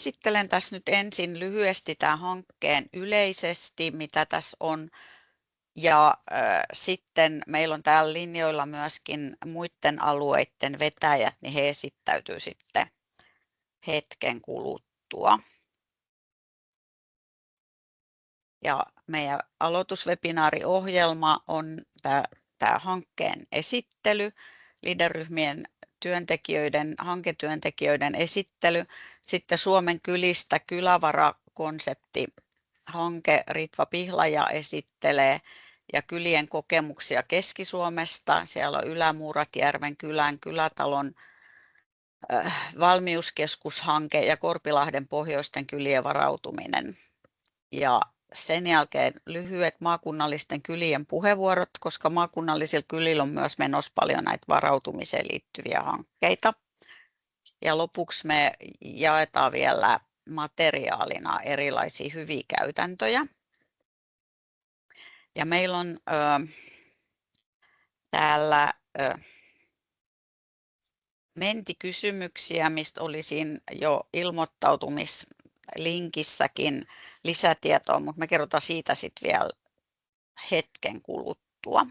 Esittelen tässä nyt ensin lyhyesti tämän hankkeen yleisesti, mitä tässä on. Ja sitten meillä on täällä linjoilla myöskin muiden alueiden vetäjät, niin he esittäytyy sitten hetken kuluttua. Ja meidän aloituswebinaariohjelma on tämä hankkeen esittely, LEADER-ryhmien hanketyöntekijöiden esittely, sitten Suomen kylistä kylävarakonsepti hanke Ritva Pihlaja esittelee ja kylien kokemuksia Keski-Suomesta. Siellä on Ylämuuratjärven kylän kylätalon valmiuskeskushanke ja Korpilahden pohjoisten kylien varautuminen. Ja sen jälkeen lyhyet maakunnallisten kylien puheenvuorot, koska maakunnallisilla kylillä on myös menossa paljon näitä varautumiseen liittyviä hankkeita. Ja lopuksi me jaetaan vielä materiaalina erilaisia hyviä käytäntöjä. Ja meillä on täällä mentikysymyksiä, mistä olisin jo ilmoittautumislinkissäkin lisätietoa, mutta me kerrotaan siitä sitten vielä hetken kuluttua.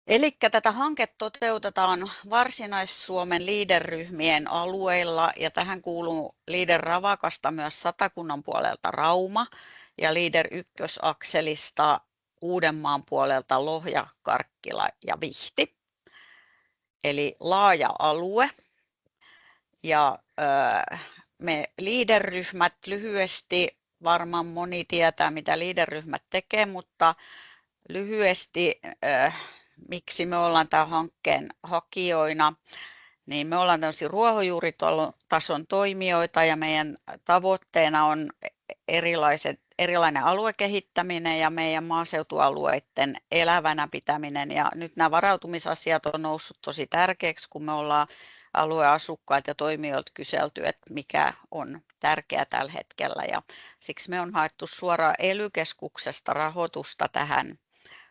Eli tätä hanketta toteutetaan Varsinais-Suomen LEADER-ryhmien alueilla ja tähän kuuluu LEADER-Ravakasta myös Satakunnan puolelta Rauma ja LEADER-1-akselista Uudenmaan puolelta Lohja, Karkkila ja Vihti. Eli laaja alue. Ja me LEADER-ryhmät lyhyesti, varmaan moni tietää mitä LEADER-ryhmät tekee, mutta lyhyesti miksi me ollaan tämän hankkeen hakijoina, niin me ollaan tämmöisiä ruohonjuuritason toimijoita ja meidän tavoitteena on erilainen aluekehittäminen ja meidän maaseutualueiden elävänä pitäminen. Ja nyt nämä varautumisasiat on noussut tosi tärkeäksi, kun me ollaan alueasukkailta ja toimijoilta kyselty, että mikä on tärkeää tällä hetkellä. Ja siksi me on haettu suoraan ELY-keskuksesta rahoitusta tähän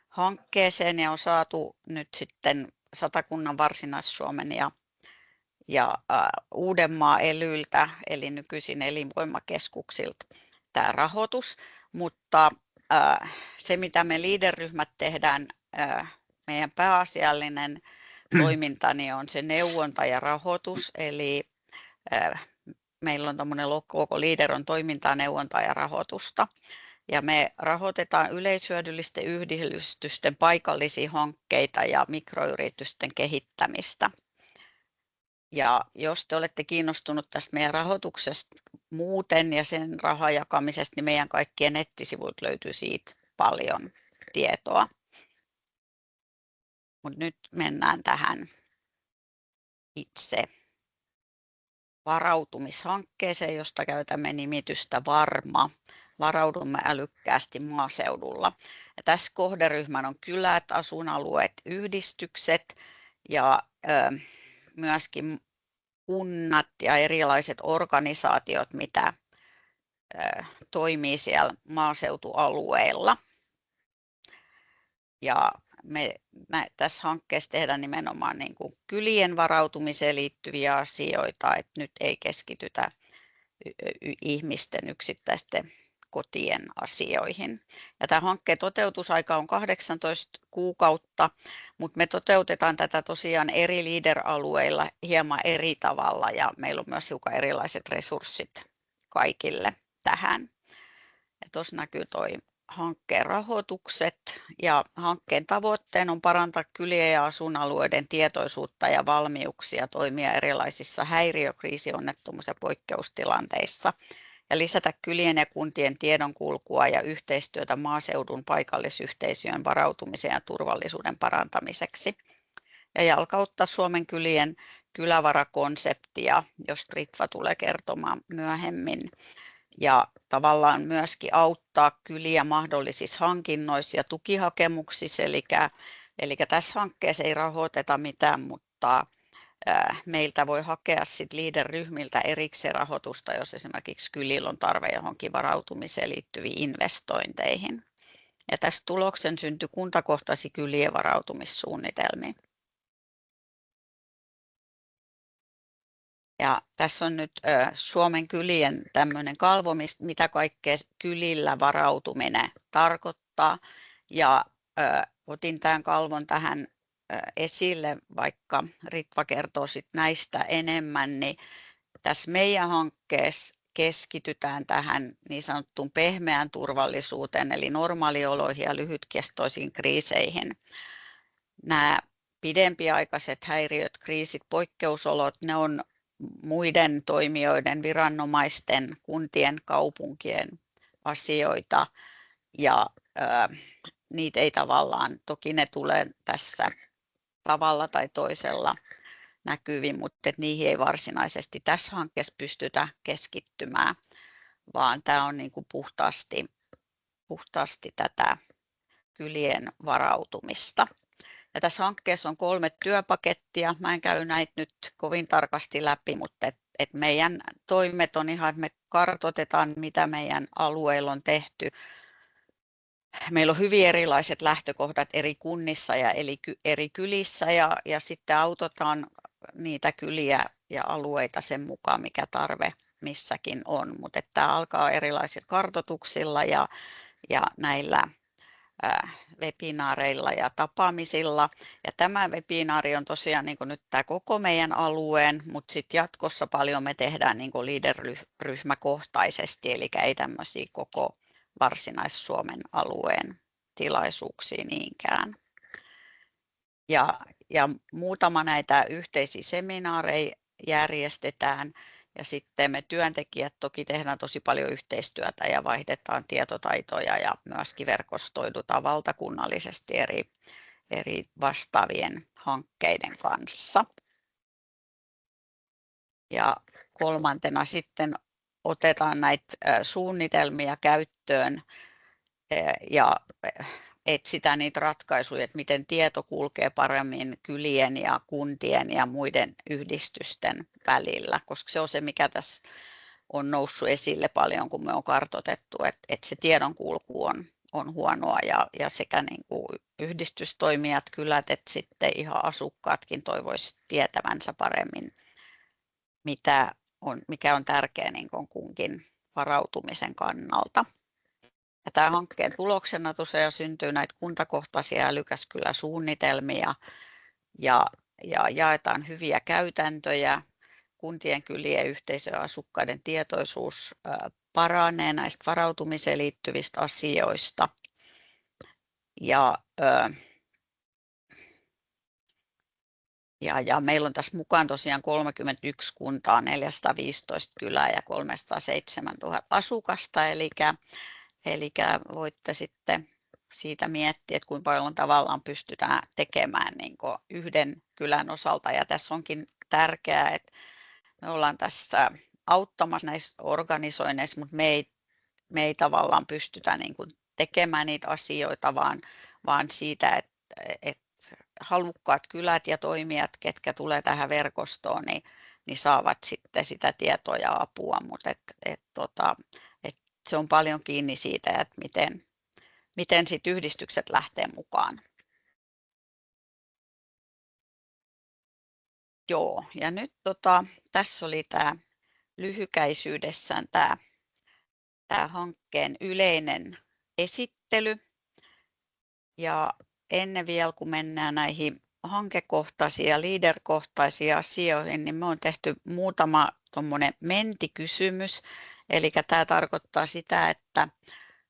hankkeeseen ja on saatu nyt sitten Satakunnan, Varsinais-Suomen ja Uudenmaan ELYltä, eli nykyisin elinvoimakeskuksilta tämä rahoitus, mutta se mitä me LEADER-ryhmät tehdään, meidän pääasiallinen toiminta niin on se neuvonta ja rahoitus, eli meillä on tämmöinen koko LEADER on toimintaa, neuvontaa ja rahoitusta. Ja me rahoitetaan yleishyödyllisten yhdistysten paikallisia hankkeita ja mikroyritysten kehittämistä. Ja jos te olette kiinnostunut tästä meidän rahoituksesta muuten ja sen rahan jakamisesta, niin meidän kaikkien nettisivuilta löytyy siitä paljon tietoa. Mutta nyt mennään tähän itse varautumishankkeeseen, josta käytämme nimitystä VARMA. Varaudumme älykkäästi maaseudulla. Ja tässä kohderyhmän on kylät, asuinalueet, yhdistykset ja myöskin kunnat ja erilaiset organisaatiot, mitä toimii siellä maaseutualueilla. Ja me tässä hankkeessa tehdään nimenomaan niin kuin kylien varautumiseen liittyviä asioita, että nyt ei keskitytä ihmisten yksittäisten kotien asioihin. Ja tämä hankkeen toteutusaika on 18 kuukautta, mutta me toteutetaan tätä tosiaan eri LEADER-alueilla hieman eri tavalla ja meillä on myös hiukan erilaiset resurssit kaikille tähän. Tuossa näkyy tuo hankkeen rahoitukset ja hankkeen tavoitteena on parantaa kylien ja asuinalueiden tietoisuutta ja valmiuksia toimia erilaisissa häiriö-, kriisionnettomuus- ja poikkeustilanteissa ja lisätä kylien ja kuntien tiedonkulkua ja yhteistyötä maaseudun paikallisyhteisöjen varautumisen ja turvallisuuden parantamiseksi ja jalkauttaa Suomen kylien kylävarakonseptia, josta Ritva tulee kertomaan myöhemmin. Ja tavallaan myöskin auttaa kyliä mahdollisissa hankinnoissa ja tukihakemuksissa. Eli tässä hankkeessa ei rahoiteta mitään, mutta meiltä voi hakea sit LEADER-ryhmiltä erikseen rahoitusta, jos esimerkiksi kylillä on tarve johonkin varautumiseen liittyviin investointeihin. Ja tässä tuloksen syntyi kuntakohtaisia kylien varautumissuunnitelmia. Ja tässä on nyt Suomen kylien tämmöinen kalvo, mitä kaikkea kylillä varautuminen tarkoittaa. Ja otin tämän kalvon tähän esille, vaikka Ritva kertoo sit näistä enemmän, niin tässä meidän hankkeessa keskitytään tähän niin sanottuun pehmeään turvallisuuteen, eli normaalioloihin ja lyhytkestoisiin kriiseihin. Nämä pidempiaikaiset häiriöt, kriisit, poikkeusolot, ne on muiden toimijoiden, viranomaisten, kuntien, kaupunkien asioita ja niitä ei tavallaan, toki ne tulee tässä tavalla tai toisella näkyviin, mutta niihin ei varsinaisesti tässä hankkeessa pystytä keskittymään, vaan tämä on niin kuin puhtaasti tätä kylien varautumista. Ja tässä hankkeessa on 3 työpakettia. Mä en käy näitä nyt kovin tarkasti läpi, mutta meidän toimet on ihan, että me kartoitetaan, mitä meidän alueilla on tehty. Meillä on hyvin erilaiset lähtökohdat eri kunnissa ja eri kylissä ja sitten autetaan niitä kyliä ja alueita sen mukaan, mikä tarve missäkin on. Mutta tämä alkaa erilaisilla kartoituksilla ja näillä webinaareilla ja tapaamisilla. Ja tämä webinaari on tosiaan niin kuin nyt tämä koko meidän alueen, mutta sitten jatkossa paljon me tehdään niin kuin leader-ryhmäkohtaisesti, eli ei tämmöisiä koko Varsinais-Suomen alueen tilaisuuksia niinkään. Ja muutama näitä yhteisiä seminaareja järjestetään. Ja sitten me työntekijät toki tehdään tosi paljon yhteistyötä ja vaihdetaan tietotaitoja ja myöskin verkostoidutaan valtakunnallisesti eri vastaavien hankkeiden kanssa. Ja kolmantena sitten otetaan näitä suunnitelmia käyttöön ja etsitään niitä ratkaisuja, että miten tieto kulkee paremmin kylien ja kuntien ja muiden yhdistysten välillä, koska se on se, mikä tässä on noussut esille paljon, kun me on kartoitettu, että se tiedonkulku on huonoa ja sekä niin kuin yhdistystoimijat, kylät, että sitten ihan asukkaatkin toivoisi tietävänsä paremmin, mikä on tärkeää niin kuin kunkin varautumisen kannalta. Ja tämän hankkeen tuloksena tosiaan syntyy näitä kuntakohtaisia älykäskyläsuunnitelmia ja jaetaan hyviä käytäntöjä. Kuntien, kylien, yhteisöjen ja asukkaiden tietoisuus paranee näistä varautumiseen liittyvistä asioista. Ja meillä on tässä mukaan tosiaan 31 kuntaa, 415 kylää ja 307 000 asukasta, eli voitte sitten siitä miettiä, että kuinka paljon tavallaan pystytään tekemään niin kuin yhden kylän osalta. Ja tässä onkin tärkeää, että me ollaan tässä auttamassa näissä organisoinneissa, mutta me ei tavallaan pystytä niin kuin tekemään niitä asioita, vaan siitä, että halukkaat kylät ja toimijat, ketkä tulee tähän verkostoon, niin saavat sitten sitä tietoa ja apua, mutta se on paljon kiinni siitä, että miten sit yhdistykset lähtee mukaan. Joo, ja nyt tässä oli tämä lyhykäisyydessään tämä hankkeen yleinen esittely. Ja ennen vielä, kun mennään näihin hankekohtaisiin ja leader-kohtaisiin asioihin, niin me on tehty muutama tuommoinen mentikysymys. Eli tämä tarkoittaa sitä, että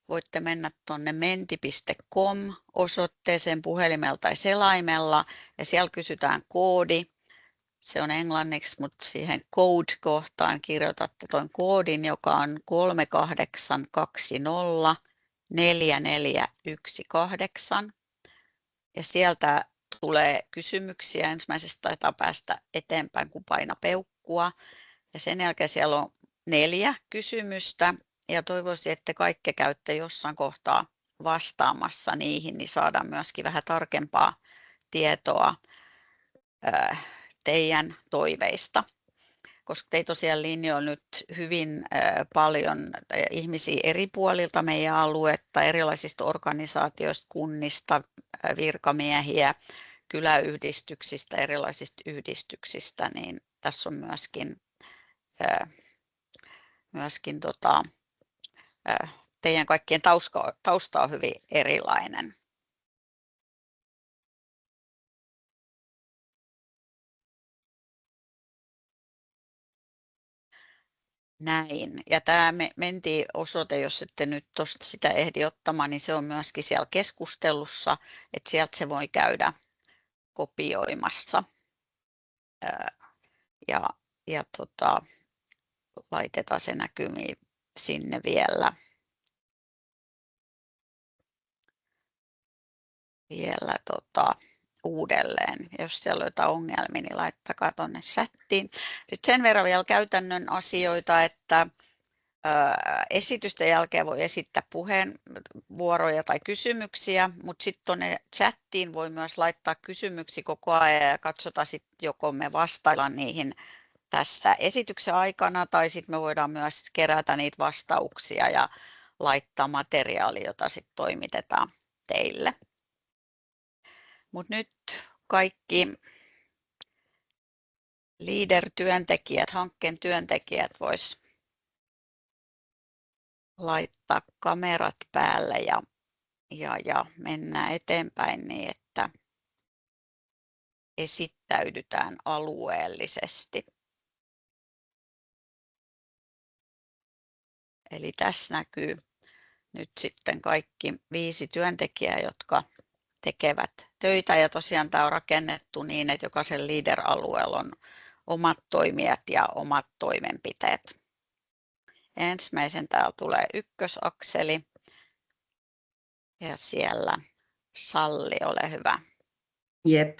voitte mennä tuonne menti.com osoitteeseen puhelimella tai selaimella ja siellä kysytään koodi. Se on englanniksi, mutta siihen code-kohtaan kirjoitatte tuon koodin, joka on 3820 4418. Ja sieltä tulee kysymyksiä. Ensimmäisestä taitaa päästä eteenpäin, kun paina peukkua. Ja sen jälkeen siellä on 4 kysymystä. Ja toivoisin, että kaikki käytte jossain kohtaa vastaamassa niihin, niin saadaan myöskin vähän tarkempaa tietoa teidän toiveista. Koska teitä tosiaan linjoilla nyt hyvin paljon ihmisiä eri puolilta meidän aluetta, erilaisista organisaatioista, kunnista, virkamiehiä, kyläyhdistyksistä, erilaisista yhdistyksistä, niin tässä on myöskin myöskin teidän kaikkien tausta on hyvin erilainen. Näin. Ja tämä mentiin osoite, jos ette nyt tuosta sitä ehdi ottamaan, niin se on myöskin siellä keskustelussa, että sieltä se voi käydä kopioimassa. Ja laitetaan se näkymiin sinne vielä uudelleen. Jos siellä on jotain ongelmia, niin laittakaa tuonne chattiin. Sitten sen verran vielä käytännön asioita, että esitysten jälkeen voi esittää puheenvuoroja tai kysymyksiä, mutta sitten tuonne chattiin voi myös laittaa kysymyksiä koko ajan ja katsotaan sitten, joko me vastaillaan niihin tässä esityksen aikana tai sitten me voidaan myös kerätä niitä vastauksia ja laittaa materiaalia, jota sitten toimitetaan teille. Mutta nyt kaikki Leader-työntekijät, hankkeen työntekijät vois laittaa kamerat päälle ja mennään eteenpäin niin, että esittäydytään alueellisesti. Eli tässä näkyy nyt sitten kaikki 5 työntekijää, jotka tekevät töitä, ja tosiaan tämä on rakennettu niin, että jokaisen Leader-alueella on omat toimijat ja omat toimenpiteet. Ensimmäisen täällä tulee ykkösakseli ja siellä Salli, ole hyvä. Jep.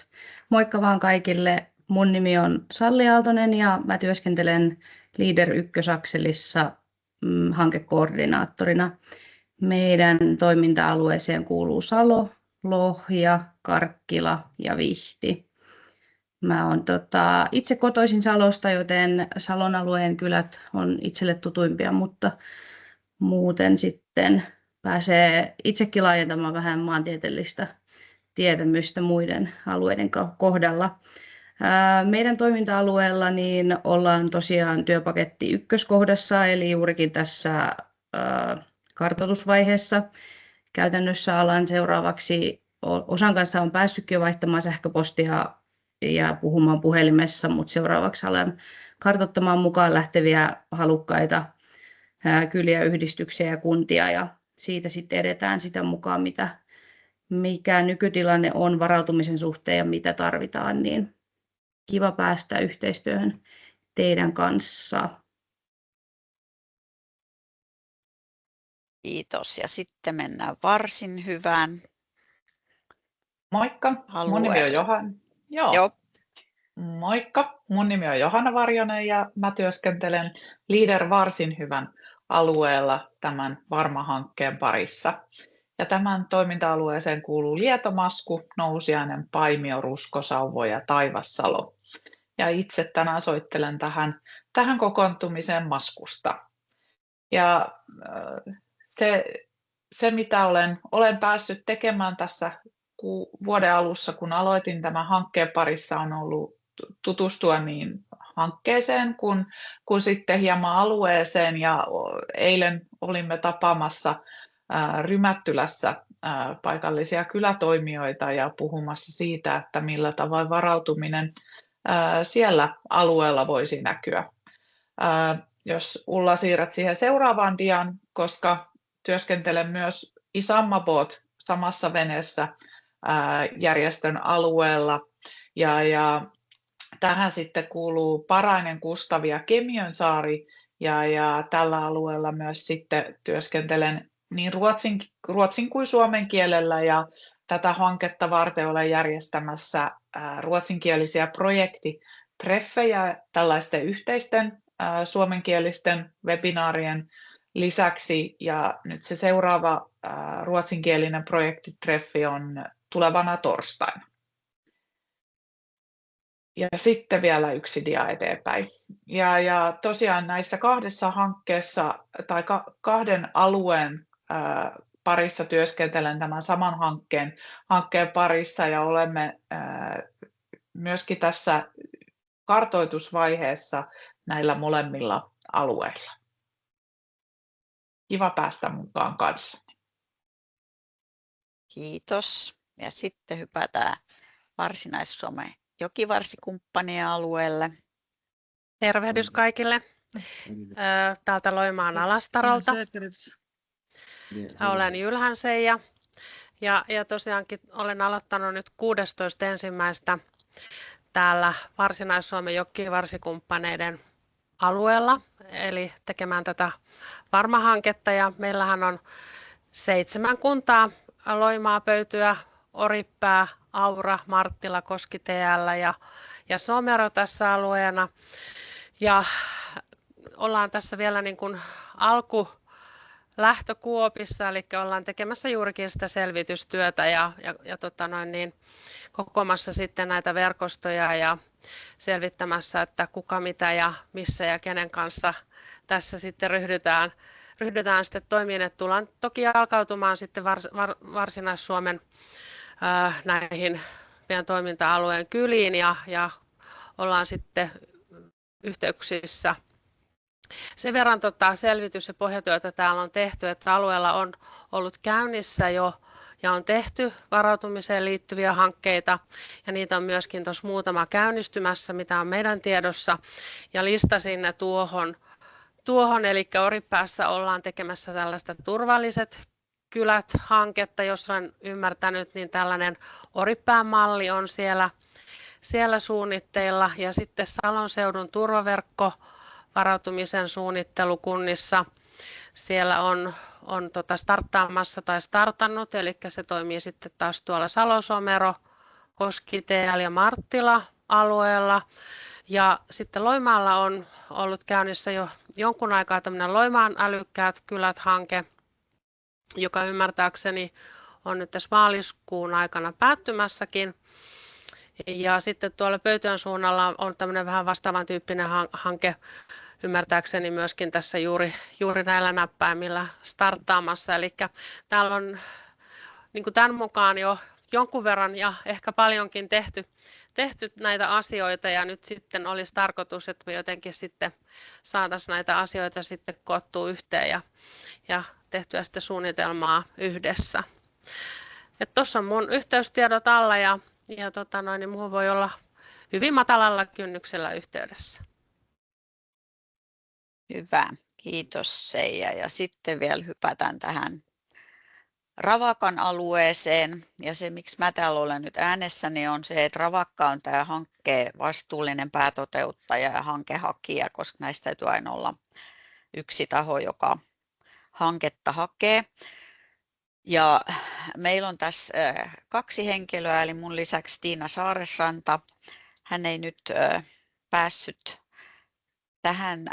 Moikka vaan kaikille. Mun nimi on Salli Aaltonen ja mä työskentelen Leader ykkösakselissa hankekoordinaattorina. Meidän toiminta-alueeseen kuuluu Salo, Lohja, Karkkila ja Vihti. Mä oon itse kotoisin Salosta, joten Salon alueen kylät on itselle tutuimpia, mutta muuten sitten pääsee itsekin laajentamaan vähän maantieteellistä tietämystä muiden alueiden kohdalla. Meidän toiminta-alueella niin ollaan tosiaan työpaketti ykköskohdassa, eli juurikin tässä kartoitusvaiheessa. Käytännössä alan seuraavaksi, osan kanssa on päässytkin jo vaihtamaan sähköpostia ja puhumaan puhelimessa, mutta seuraavaksi alan kartoittamaan mukaan lähteviä halukkaita kyliä, yhdistyksiä ja kuntia, ja siitä sitten edetään sitä mukaan, mikä nykytilanne on varautumisen suhteen ja mitä tarvitaan, niin kiva päästä yhteistyöhön teidän kanssa. Kiitos. Ja sitten mennään varsin hyvään. Moikka, mun nimi on Johanna. Joo. Moikka, mun nimi on Johanna Varjonen ja mä työskentelen Leader varsin hyvän alueella tämän Varma-hankkeen parissa. Ja tämän toiminta-alueeseen kuuluu Lietomasku, Nousiainen, Paimio, Rusko, Sauvo ja Taivassalo. Ja itse tänään soittelen tähän kokoontumiseen Maskusta. Ja se mitä olen päässyt tekemään tässä vuoden alussa, kun aloitin tämän hankkeen parissa, on ollut tutustua niin hankkeeseen kuin sitten hieman alueeseen. Ja eilen olimme tapaamassa Rymättylässä paikallisia kylätoimijoita ja puhumassa siitä, että millä tavoin varautuminen siellä alueella voisi näkyä. Jos Ulla siirrät siihen seuraavaan diaan, koska työskentelen myös Isammaboat samassa veneessä järjestön alueella ja tähän sitten kuuluu Parainen, Kustavi ja Kemiönsaari ja tällä alueella myös sitten työskentelen niin ruotsin kuin suomen kielellä ja tätä hanketta varten olen järjestämässä ruotsinkielisiä projektitreffejä tällaisten yhteisten suomenkielisten webinaarien lisäksi ja nyt se seuraava ruotsinkielinen projektitreffi on tulevana torstaina. Ja sitten vielä yksi dia eteenpäin. Ja tosiaan näissä 2 hankkeessa tai 2 alueen parissa työskentelen tämän saman hankkeen parissa ja olemme myöskin tässä kartoitusvaiheessa näillä molemmilla alueilla. Kiva päästä mukaan kanssa. Kiitos. Ja sitten hypätään Varsinais-Suomen jokivarsikumppanien alueelle. Tervehdys kaikille täältä Loimaan Alastarolta. Olen Jylhän Seija ja tosiaankin olen aloittanut nyt 16.1. täällä Varsinais-Suomen jokivarsikumppaneiden alueella, eli tekemään tätä Varma-hanketta. Ja meillähän on 7 kuntaa: Loimaa, Pöytyä, Oripää, Aura, Marttila, Koski-TL ja Somero tässä alueena. Ja ollaan tässä vielä niin kuin alkulähtökuopissa, eli ollaan tekemässä juurikin sitä selvitystyötä ja kokoamassa sitten näitä verkostoja ja selvittämässä, että kuka, mitä ja missä ja kenen kanssa tässä sitten ryhdytään sitten toimiin. Että tullaan toki jalkautumaan sitten Varsinais-Suomen näihin meidän toiminta-alueen kyliin ja ollaan sitten yhteyksissä. Sen verran selvitys- ja pohjatyötä täällä on tehty, että alueella on ollut käynnissä jo ja on tehty varautumiseen liittyviä hankkeita ja niitä on myöskin tuossa muutama käynnistymässä, mitä on meidän tiedossa, ja listasin ne tuohon, eli Oripäässä ollaan tekemässä tällaista turvalliset kylät-hanketta, jos olen ymmärtänyt, niin tällainen Oripään malli on siellä suunnitteilla, ja sitten Salon seudun turvaverkko varautumisen suunnittelukunnissa. Siellä on starttaamassa tai startannut, eli se toimii sitten taas tuolla Salo-Somero, Koski-TL ja Marttila alueella. Ja sitten Loimaalla on ollut käynnissä jo jonkun aikaa tämmöinen Loimaan älykkäät kylät-hanke, joka ymmärtääkseni on nyt tässä maaliskuun aikana päättymässäkin. Ja sitten tuolla Pöytyän suunnalla on tämmöinen vähän vastaavan tyyppinen hanke, ymmärtääkseni myöskin tässä juuri näillä näppäimillä starttaamassa. Eli täällä on niin kuin tämän mukaan jo jonkun verran ja ehkä paljonkin tehty näitä asioita, ja nyt sitten olisi tarkoitus, että me jotenkin sitten saataisiin näitä asioita sitten koottua yhteen ja tehtyä sitten suunnitelmaa yhdessä. Tuossa on mun yhteystiedot alla ja niin muuhun voi olla hyvin matalalla kynnyksellä yhteydessä. Hyvä, kiitos Seija. Ja sitten vielä hypätään tähän Ravakan alueeseen. Ja se, miksi mä täällä olen nyt äänessäni, on se, että Ravakka on tämä hankkeen vastuullinen päätoteuttaja ja hankehakija, koska näistä täytyy aina olla yksi taho, joka hanketta hakee. Ja meillä on tässä 2 henkilöä, eli mun lisäksi Tiina Saaresranta. Hän ei nyt päässyt tähän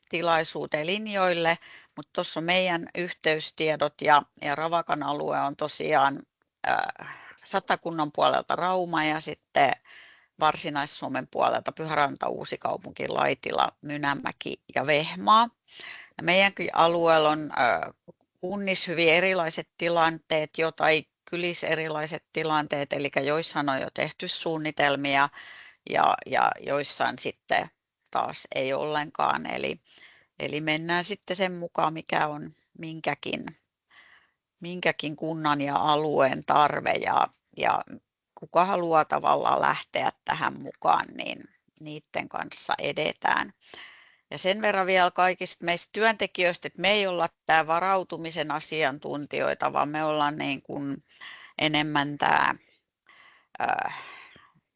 tilaisuuteen linjoille, mutta tuossa on meidän yhteystiedot ja Ravakan alue on tosiaan Satakunnan puolelta Rauma ja sitten Varsinais-Suomen puolelta Pyhäranta, Uusikaupunki, Laitila, Mynämäki ja Vehmaa. Ja meidänkin alueella on kunnissa hyvin erilaiset tilanteet tai kylissä erilaiset tilanteet, eli joissain on jo tehty suunnitelmia ja joissain sitten taas ei ollenkaan. Eli mennään sitten sen mukaan, mikä on minkäkin kunnan ja alueen tarve ja kuka haluaa tavallaan lähteä tähän mukaan, niin niiden kanssa edetään. Ja sen verran vielä kaikista meistä työntekijöistä, että me ei olla tämä varautumisen asiantuntijoita, vaan me ollaan niin kuin enemmän tämä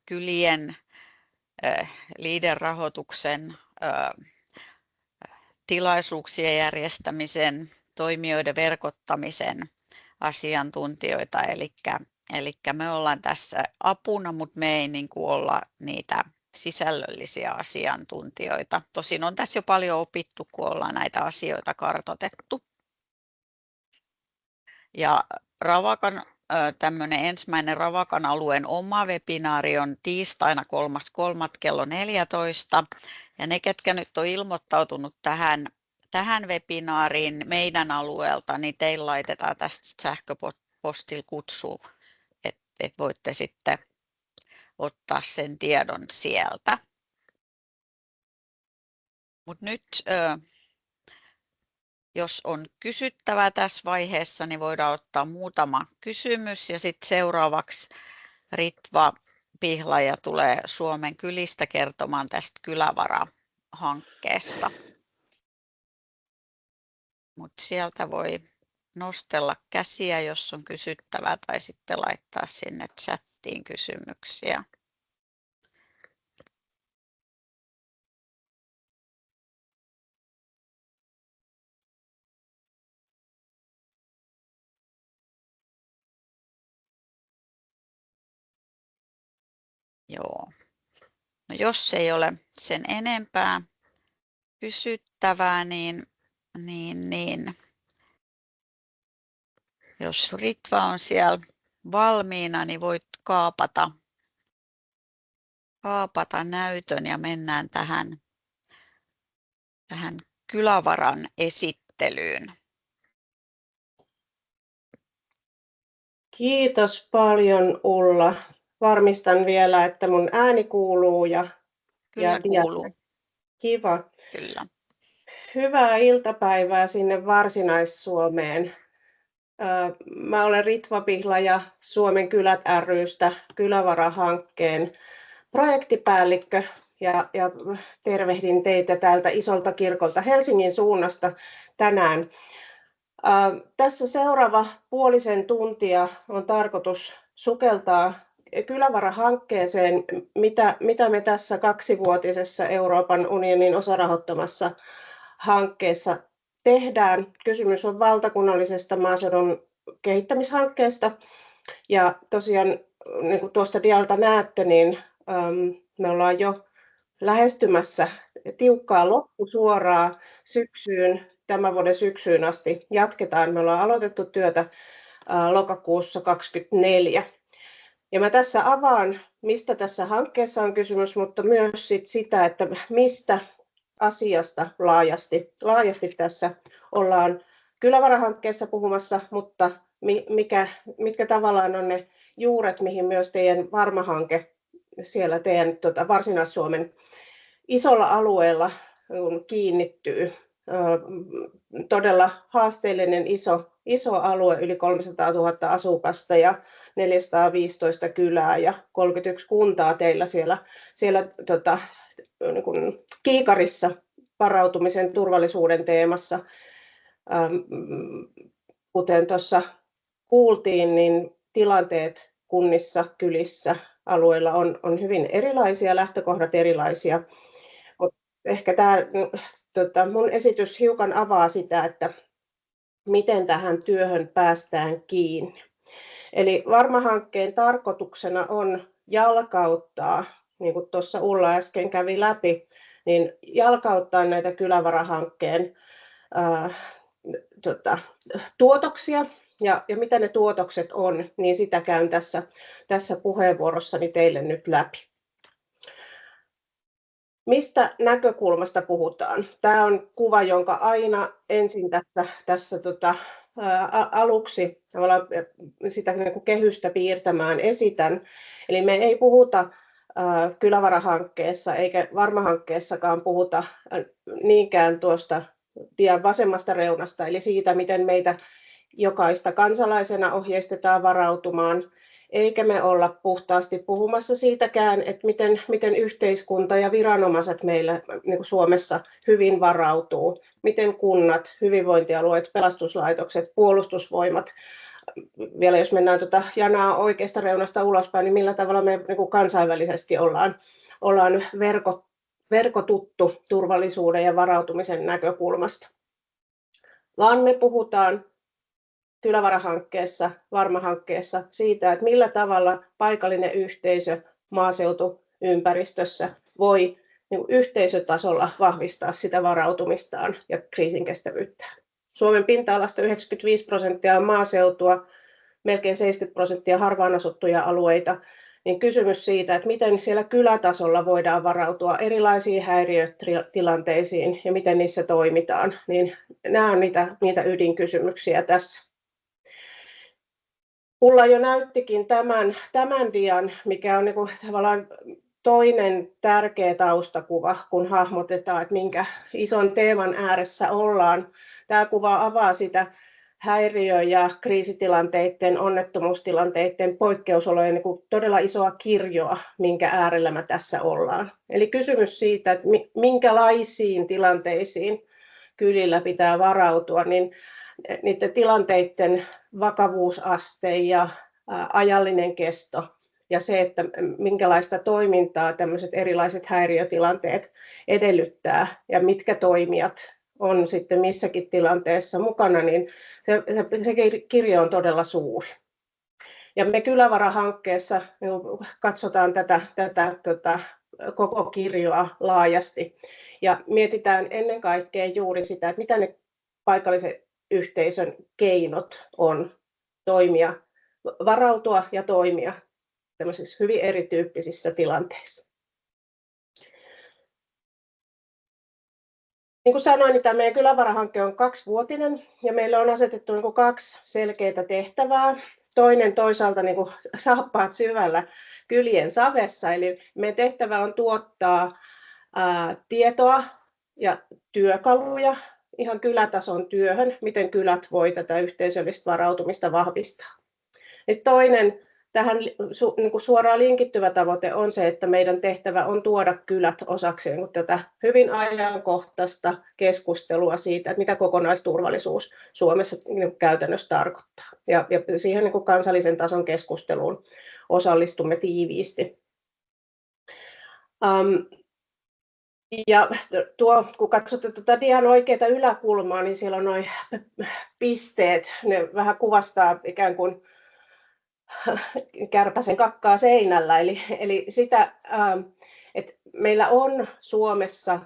kylien LEADER-rahoituksen tilaisuuksien järjestämisen, toimijoiden verkottamisen asiantuntijoita. Eli me ollaan tässä apuna, mutta me ei niin kuin olla niitä sisällöllisiä asiantuntijoita. Tosin on tässä jo paljon opittu, kun ollaan näitä asioita kartoitettu. Ja Ravakan tämmöinen ensimmäinen Ravakan alueen oma webinaari on tiistaina 3.3. kello 14. Ja ne, ketkä nyt on ilmoittautunut tähän webinaariin meidän alueelta, niin teille laitetaan tästä sähköpostilla kutsu, että voitte sitten ottaa sen tiedon sieltä. Mutta nyt, jos on kysyttävää tässä vaiheessa, niin voidaan ottaa muutama kysymys ja sitten seuraavaksi Ritva Pihlaja tulee Suomen kylistä kertomaan tästä Kylävara-hankkeesta. Mutta sieltä voi nostella käsiä, jos on kysyttävää, tai sitten laittaa sinne chattiin kysymyksiä. Joo. No jos ei ole sen enempää kysyttävää, niin jos Ritva on siellä valmiina, niin voit kaapata näytön ja mennään tähän Kylävaran esittelyyn. Kiitos paljon Ulla. Varmistan vielä, että mun ääni kuuluu ja Kuuluu. Kiva. Kyllä. Hyvää iltapäivää sinne Varsinais-Suomeen. Mä olen Ritva Pihlaja Suomen Kylät ry:stä, Kylävara-hankkeen projektipäällikkö ja tervehdin teitä täältä Isolta kirkolta Helsingin suunnasta tänään. Tässä seuraava puolisen tuntia on tarkoitus sukeltaa Kylävara-hankkeeseen, mitä me tässä 2-vuotisessa Euroopan unionin osarahoittamassa hankkeessa tehdään. Kysymys on valtakunnallisesta maaseudun kehittämishankkeesta. Ja tosiaan, niin kuin tuosta dialta näette, niin me ollaan jo lähestymässä tiukkaa loppusuoraa syksyyn, tämän vuoden syksyyn asti jatketaan. Me ollaan aloitettu työtä lokakuussa 2024. Ja mä tässä avaan, mistä tässä hankkeessa on kysymys, mutta myös sitä, että mistä asiasta laajasti tässä ollaan Kylävara-hankkeessa puhumassa, mutta mitkä tavallaan on ne juuret, mihin myös teidän Varma-hanke siellä teidän Varsinais-Suomen isolla alueella kiinnittyy. Todella haasteellinen iso alue, yli 300 000 asukasta ja 415 kylää ja 31 kuntaa teillä siellä niin kuin kiikarissa varautumisen turvallisuuden teemassa. Kuten tuossa kuultiin, niin tilanteet kunnissa, kylissä, alueilla on hyvin erilaisia, lähtökohdat erilaisia. Ehkä tämä mun esitys hiukan avaa sitä, että miten tähän työhön päästään kiinni. Eli Varma-hankkeen tarkoituksena on jalkauttaa, niin kuin tuossa Ulla äsken kävi läpi, niin jalkauttaa näitä Kylävara-hankkeen tuotoksia. Ja mitä ne tuotokset on, niin sitä käyn tässä puheenvuorossani teille nyt läpi. Mistä näkökulmasta puhutaan? Tämä on kuva, jonka aina ensin tässä aluksi sitä kehystä piirtämään esitän. Eli me ei puhuta Kylävara-hankkeessa eikä Varma-hankkeessakaan puhuta niinkään tuosta dian vasemmasta reunasta, eli siitä, miten meitä jokaista kansalaisena ohjeistetaan varautumaan, eikä me olla puhtaasti puhumassa siitäkään, että miten yhteiskunta ja viranomaiset meillä niin kuin Suomessa hyvin varautuu, miten kunnat, hyvinvointialueet, pelastuslaitokset, puolustusvoimat, vielä jos mennään janaa oikeasta reunasta ulospäin, niin millä tavalla me niin kuin kansainvälisesti ollaan verkotuttu turvallisuuden ja varautumisen näkökulmasta. Vaan me puhutaan Kylävara-hankkeessa, Varma-hankkeessa siitä, että millä tavalla paikallinen yhteisö maaseutuympäristössä voi niin yhteisötasolla vahvistaa sitä varautumistaan ja kriisinkestävyyttään. Suomen pinta-alasta 95% on maaseutua, melkein 70% harvaan asuttuja alueita, niin kysymys siitä, että miten siellä kylätasolla voidaan varautua erilaisiin häiriötilanteisiin ja miten niissä toimitaan, niin nämä on niitä ydinkysymyksiä tässä. Ulla jo näyttikin tämän dian, mikä on niin kuin tavallaan toinen tärkeä taustakuva, kun hahmotetaan, että minkä ison teeman ääressä ollaan. Tämä kuva avaa sitä häiriö- ja kriisitilanteiden, onnettomuustilanteiden, poikkeusolojen niin kuin todella isoa kirjoa, minkä äärellä me tässä ollaan. Eli kysymys siitä, että minkälaisiin tilanteisiin kylillä pitää varautua, niin niiden tilanteiden vakavuusaste ja ajallinen kesto ja se, että minkälaista toimintaa tämmöiset erilaiset häiriötilanteet edellyttää ja mitkä toimijat on sitten missäkin tilanteessa mukana, niin se kirjo on todella suuri. Ja me Kylävara-hankkeessa katsotaan tätä koko kirjoa laajasti ja mietitään ennen kaikkea juuri sitä, että mitä ne paikallisen yhteisön keinot on toimia, varautua ja toimia tämmöisissä hyvin erityyppisissä tilanteissa. Niin kuin sanoin, niin tämä meidän Kylävara-hanke on 2-vuotinen ja meillä on asetettu niin kuin 2 selkeää tehtävää. Toinen toisaalta niin kuin saappaat syvällä kylien savessa, eli meidän tehtävä on tuottaa tietoa ja työkaluja ihan kylätason työhön, miten kylät voi tätä yhteisöllistä varautumista vahvistaa. Ja toinen tähän niin kuin suoraan linkittyvä tavoite on se, että meidän tehtävä on tuoda kylät osaksi niin kuin tätä hyvin ajankohtaista keskustelua siitä, että mitä kokonaisturvallisuus Suomessa niin kuin käytännössä tarkoittaa. Ja siihen niin kuin kansallisen tason keskusteluun osallistumme tiiviisti. Ja kun katsotte tuota dian oikeaa yläkulmaa, niin siellä on nuo pisteet, ne vähän kuvastaa ikään kuin kärpäsen kakkaa seinällä, eli sitä, että meillä on Suomessa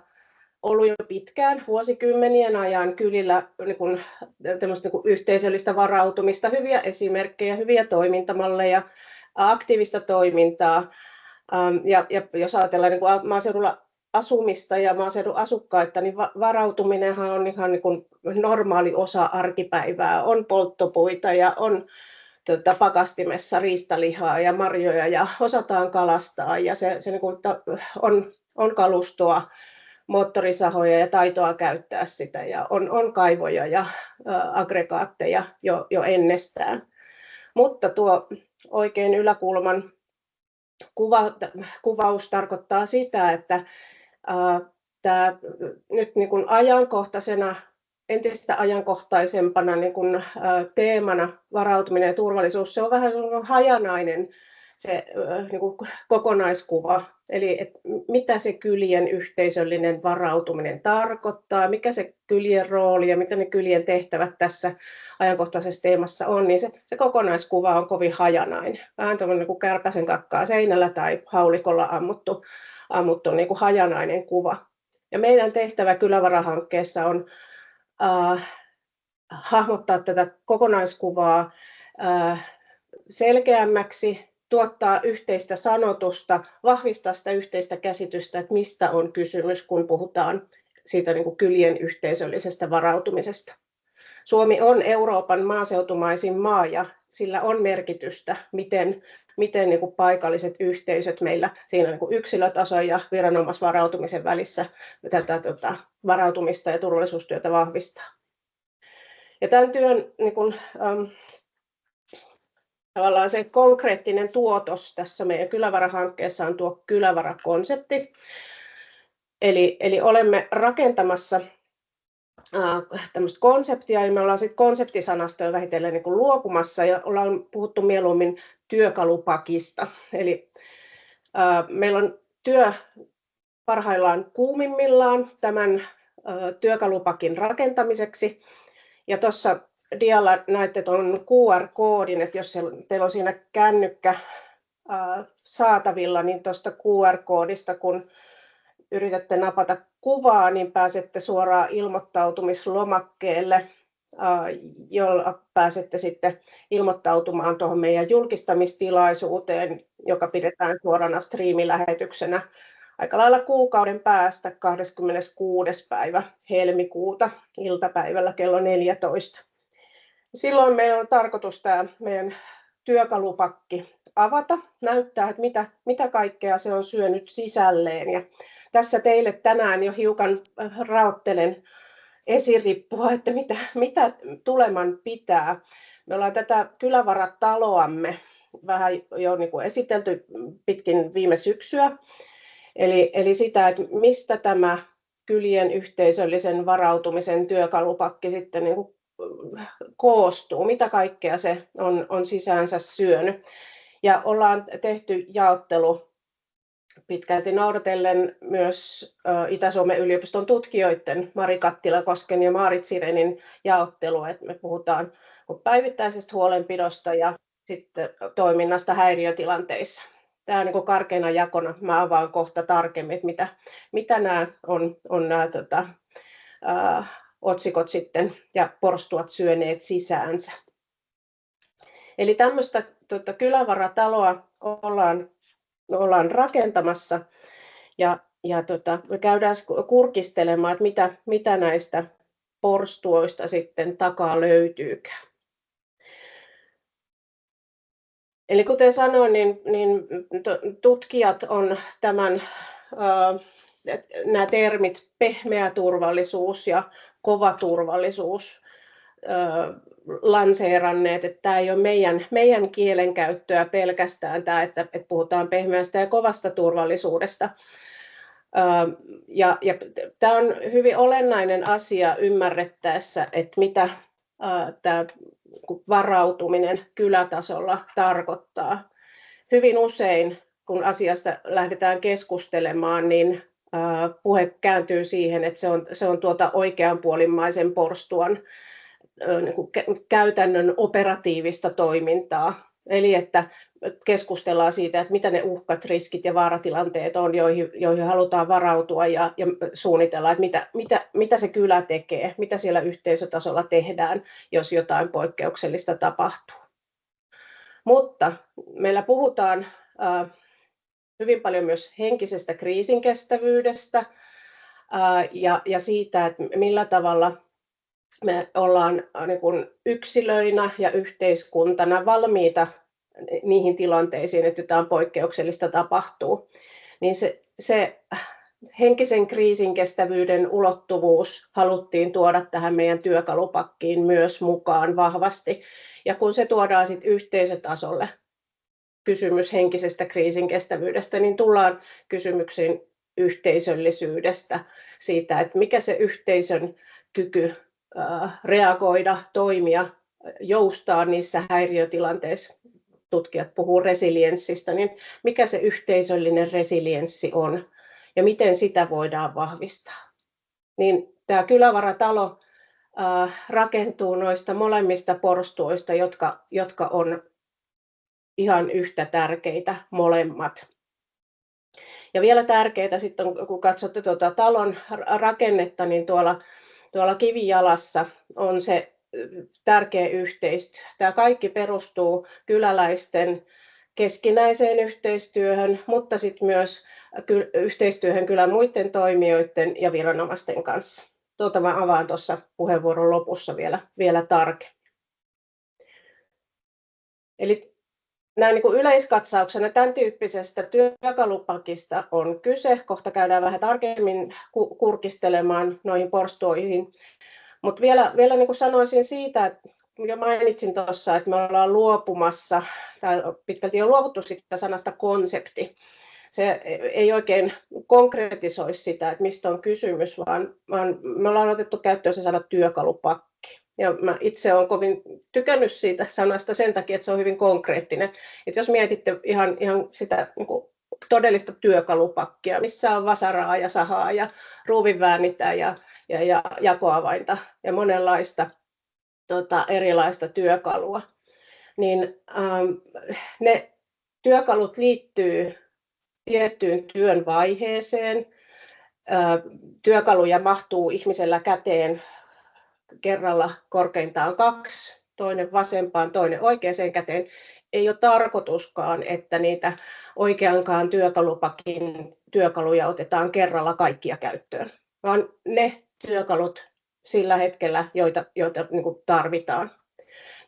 ollut jo pitkään, vuosikymmenien ajan kylillä niin yhteisöllistä varautumista, hyviä esimerkkejä, hyviä toimintamalleja, aktiivista toimintaa. Ja jos ajatellaan niin maaseudulla asumista ja maaseudun asukkaita, niin varautuminenhan on ihan niin kuin normaali osa arkipäivää. On polttopuita ja on pakastimessa riistalihaa ja marjoja ja osataan kalastaa ja se niin kuin on kalustoa, moottorisahoja ja taitoa käyttää sitä ja on kaivoja ja aggregaatteja jo ennestään. Mutta tuo oikein yläkulman kuvaus tarkoittaa sitä, että tämä nyt niin kuin ajankohtaisena, entistä ajankohtaisempana niin kuin teemana varautuminen ja turvallisuus, se on vähän hajanainen se niin kuin kokonaiskuva. Eli mitä se kylien yhteisöllinen varautuminen tarkoittaa, mikä se kylien rooli ja mitä ne kylien tehtävät tässä ajankohtaisessa teemassa on, niin se kokonaiskuva on kovin hajanainen. Vähän tämmöinen niin kuin kärpäsen kakkaa seinällä tai haulikolla ammuttu niin kuin hajanainen kuva. Ja meidän tehtävä Kylävara-hankkeessa on hahmottaa tätä kokonaiskuvaa selkeämmäksi, tuottaa yhteistä sanotusta, vahvistaa sitä yhteistä käsitystä, että mistä on kysymys, kun puhutaan siitä niin kuin kylien yhteisöllisestä varautumisesta. Suomi on Euroopan maaseutumaisin maa ja sillä on merkitystä, miten niin kuin paikalliset yhteisöt meillä siinä niin kuin yksilötason ja viranomaisvarautumisen välissä tätä varautumista ja turvallisuustyötä vahvistaa. Ja tämän työn niin kuin, tavallaan se konkreettinen tuotos tässä meidän Kylävara-hankkeessa on tuo Kylävara-konsepti. Eli olemme rakentamassa tämmöistä konseptia ja me ollaan sitten konseptisanasta jo vähitellen niin kuin luopumassa ja ollaan puhuttu mieluummin työkalupakista. Eli meillä on työ parhaillaan kuumimmillaan tämän työkalupakin rakentamiseksi ja tuossa dialla näette tuon QR-koodin, että jos teillä on siinä kännykkä saatavilla, niin tuosta QR-koodista, kun yritätte napata kuvaa, niin pääsette suoraan ilmoittautumislomakkeelle, jolla pääsette sitten ilmoittautumaan tuohon meidän julkistamistilaisuuteen, joka pidetään suorana striimilähetyksenä aika lailla kuukauden päästä 26. päivä helmikuuta iltapäivällä kello 14. Silloin meillä on tarkoitus tämä meidän työkalupakki avata, näyttää, että mitä kaikkea se on syönyt sisälleen. Ja tässä teille tänään jo hiukan raottelen esirippua, että mitä tuleman pitää. Me ollaan tätä kylävarataloamme vähän jo niin kuin esitelty pitkin viime syksyä. Eli sitä, että mistä tämä kylien yhteisöllisen varautumisen työkalupakki sitten niin kuin koostuu, mitä kaikkea se on sisäänsä syönyt. Ja ollaan tehty jaottelu pitkälti noudatellen myös Itä-Suomen yliopiston tutkijoiden Mari Kattilakosken ja Maarit Sirenin jaottelua, että me puhutaan päivittäisestä huolenpidosta ja sitten toiminnasta häiriötilanteissa. Tämä on niin kuin karkeana jakona. Mä avaan kohta tarkemmin, että mitä nämä on nämä otsikot sitten ja porstuat syöneet sisäänsä. Eli tämmöistä kylävarataloa ollaan rakentamassa ja me käydään kurkistelemaan, että mitä näistä porstuoista sitten takaa löytyykään. Eli kuten sanoin, niin tutkijat on nämä termit pehmeä turvallisuus ja kova turvallisuus lanseeranneet, että tämä ei ole meidän kielenkäyttöä pelkästään tämä, että puhutaan pehmeästä ja kovasta turvallisuudesta. Ja tämä on hyvin olennainen asia ymmärrettäessä, että mitä tämä varautuminen kylätasolla tarkoittaa. Hyvin usein, kun asiasta lähdetään keskustelemaan, niin puhe kääntyy siihen, että se on oikeanpuolimmaisen porstuan käytännön operatiivista toimintaa. Eli että keskustellaan siitä, että mitä ne uhkat, riskit ja vaaratilanteet on, joihin halutaan varautua ja suunnitella, että mitä se kylä tekee, mitä siellä yhteisötasolla tehdään, jos jotain poikkeuksellista tapahtuu. Mutta meillä puhutaan hyvin paljon myös henkisestä kriisinkestävyydestä ja siitä, että millä tavalla me ollaan niin kuin yksilöinä ja yhteiskuntana valmiita niihin tilanteisiin, että jotain poikkeuksellista tapahtuu. Niin se henkisen kriisinkestävyyden ulottuvuus haluttiin tuoda tähän meidän työkalupakkiin myös mukaan vahvasti. Ja kun se tuodaan sitten yhteisötasolle, kysymys henkisestä kriisinkestävyydestä, niin tullaan kysymyksiin yhteisöllisyydestä, siitä, että mikä se yhteisön kyky reagoida, toimia, joustaa niissä häiriötilanteissa. Tutkijat puhuu resilienssistä, niin mikä se yhteisöllinen resilienssi on ja miten sitä voidaan vahvistaa. Niin tämä kylävaratalo rakentuu noista molemmista porstuoista, jotka on ihan yhtä tärkeitä molemmat. Ja vielä tärkeää sitten, kun katsotte tuota talon rakennetta, niin tuolla kivijalassa on se tärkeä yhteistyö. Tämä kaikki perustuu kyläläisten keskinäiseen yhteistyöhön, mutta sitten myös yhteistyöhön kylän muiden toimijoiden ja viranomaisten kanssa. Tuota mä avaan tuossa puheenvuoron lopussa vielä tarkemmin. Eli näin niin kuin yleiskatsauksena tämän tyyppisestä työkalupakista on kyse. Kohta käydään vähän tarkemmin kurkistelemaan noihin porstuoihin. Mutta vielä niin kuin sanoisin siitä, että jo mainitsin tuossa, että me ollaan luopumassa, tai pitkälti on luovuttu siitä sanasta konsepti. Se ei oikein konkretisoi sitä, että mistä on kysymys, vaan me ollaan otettu käyttöön se sana työkalupakki. Ja mä itse olen kovin tykännyt siitä sanasta sen takia, että se on hyvin konkreettinen. Että jos mietitte ihan sitä niin kuin todellista työkalupakkia, missä on vasaraa ja sahaa ja ruuvinväännitä ja jakoavainta ja monenlaista erilaista työkalua, niin ne työkalut liittyy tiettyyn työn vaiheeseen. Työkaluja mahtuu ihmisellä käteen kerralla korkeintaan 2, toinen vasempaan, toinen oikeaan käteen. Ei ole tarkoituskaan, että niitä oikeankaan työkalupakin työkaluja otetaan kerralla kaikkia käyttöön, vaan ne työkalut sillä hetkellä, joita niin kuin tarvitaan.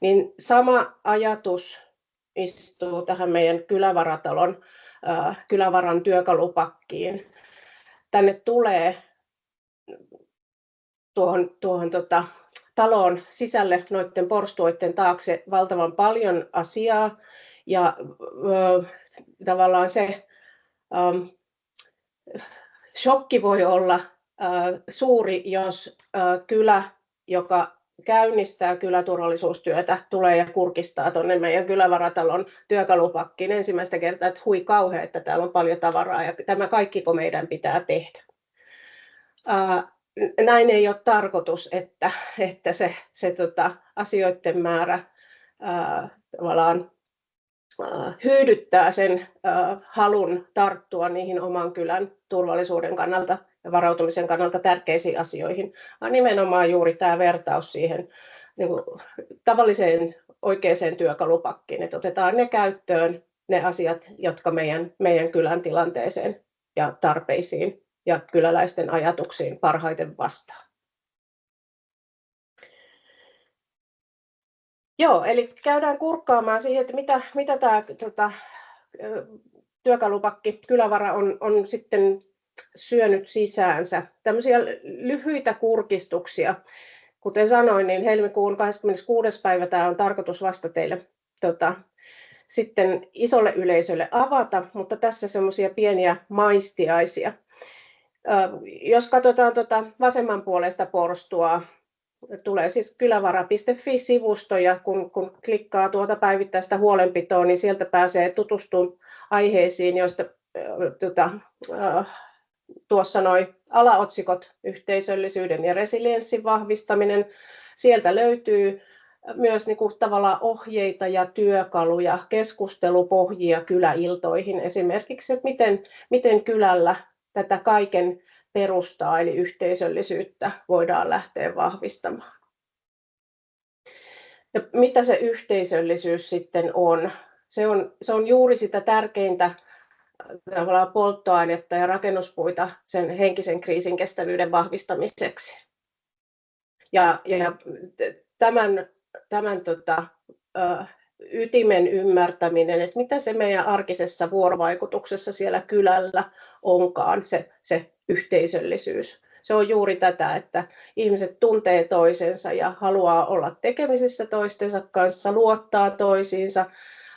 Niin sama ajatus istuu tähän meidän kylävaran työkalupakkiin. Tänne tulee tuohon taloon sisälle noiden porstuoiden taakse valtavan paljon asiaa, ja tavallaan se shokki voi olla suuri, jos kylä, joka käynnistää kyläturvallisuustyötä, tulee ja kurkistaa tuonne meidän kylävaratalon työkalupakkiin ensimmäistä kertaa, että hui kauhea, että täällä on paljon tavaraa ja tämä kaikkiko meidän pitää tehdä. Näin ei ole tarkoitus, että se asioiden määrä tavallaan hyydyttää sen halun tarttua niihin oman kylän turvallisuuden kannalta ja varautumisen kannalta tärkeisiin asioihin, vaan nimenomaan juuri tämä vertaus siihen niin kuin tavalliseen oikeaan työkalupakkiin, että otetaan ne käyttöön, ne asiat, jotka meidän kylän tilanteeseen ja tarpeisiin ja kyläläisten ajatuksiin parhaiten vastaa. Joo, eli käydään kurkkaamaan siihen, että mitä tämä työkalupakki, kylävara on sitten syönyt sisäänsä. Tämmöisiä lyhyitä kurkistuksia. Kuten sanoin, niin helmikuun 26. päivä tämä on tarkoitus vasta teille sitten isolle yleisölle avata, mutta tässä semmoisia pieniä maistiaisia. Jos katsotaan vasemmanpuoleista porstua, tulee siis kylävara.fi-sivusto, ja kun klikkaa tuota päivittäistä huolenpitoa, niin sieltä pääsee tutustumaan aiheisiin, joista tuossa noi alaotsikot, yhteisöllisyyden ja resilienssin vahvistaminen. Sieltä löytyy myös niin kuin tavallaan ohjeita ja työkaluja, keskustelupohjia kyläiltoihin esimerkiksi, että miten kylällä tätä kaiken perustaa eli yhteisöllisyyttä voidaan lähteä vahvistamaan. Ja mitä se yhteisöllisyys sitten on? Se on juuri sitä tärkeintä tavallaan polttoainetta ja rakennuspuita sen henkisen kriisin kestävyyden vahvistamiseksi. Ja tämän ytimen ymmärtäminen, että mitä se meidän arkisessa vuorovaikutuksessa siellä kylällä onkaan, se yhteisöllisyys. Se on juuri tätä, että ihmiset tuntee toisensa ja haluaa olla tekemisissä toistensa kanssa, luottaa toisiinsa,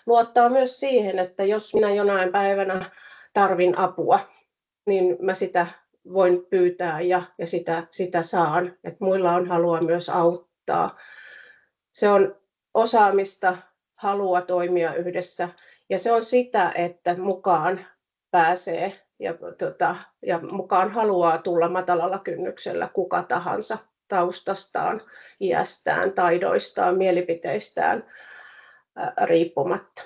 luottaa myös siihen, että jos minä jonain päivänä tarvin apua, niin mä sitä voin pyytää ja sitä saan, että muilla on halua myös auttaa. Se on osaamista, halua toimia yhdessä, ja se on sitä, että mukaan pääsee ja mukaan haluaa tulla matalalla kynnyksellä kuka tahansa taustastaan, iästään, taidoistaan, mielipiteistään riippumatta.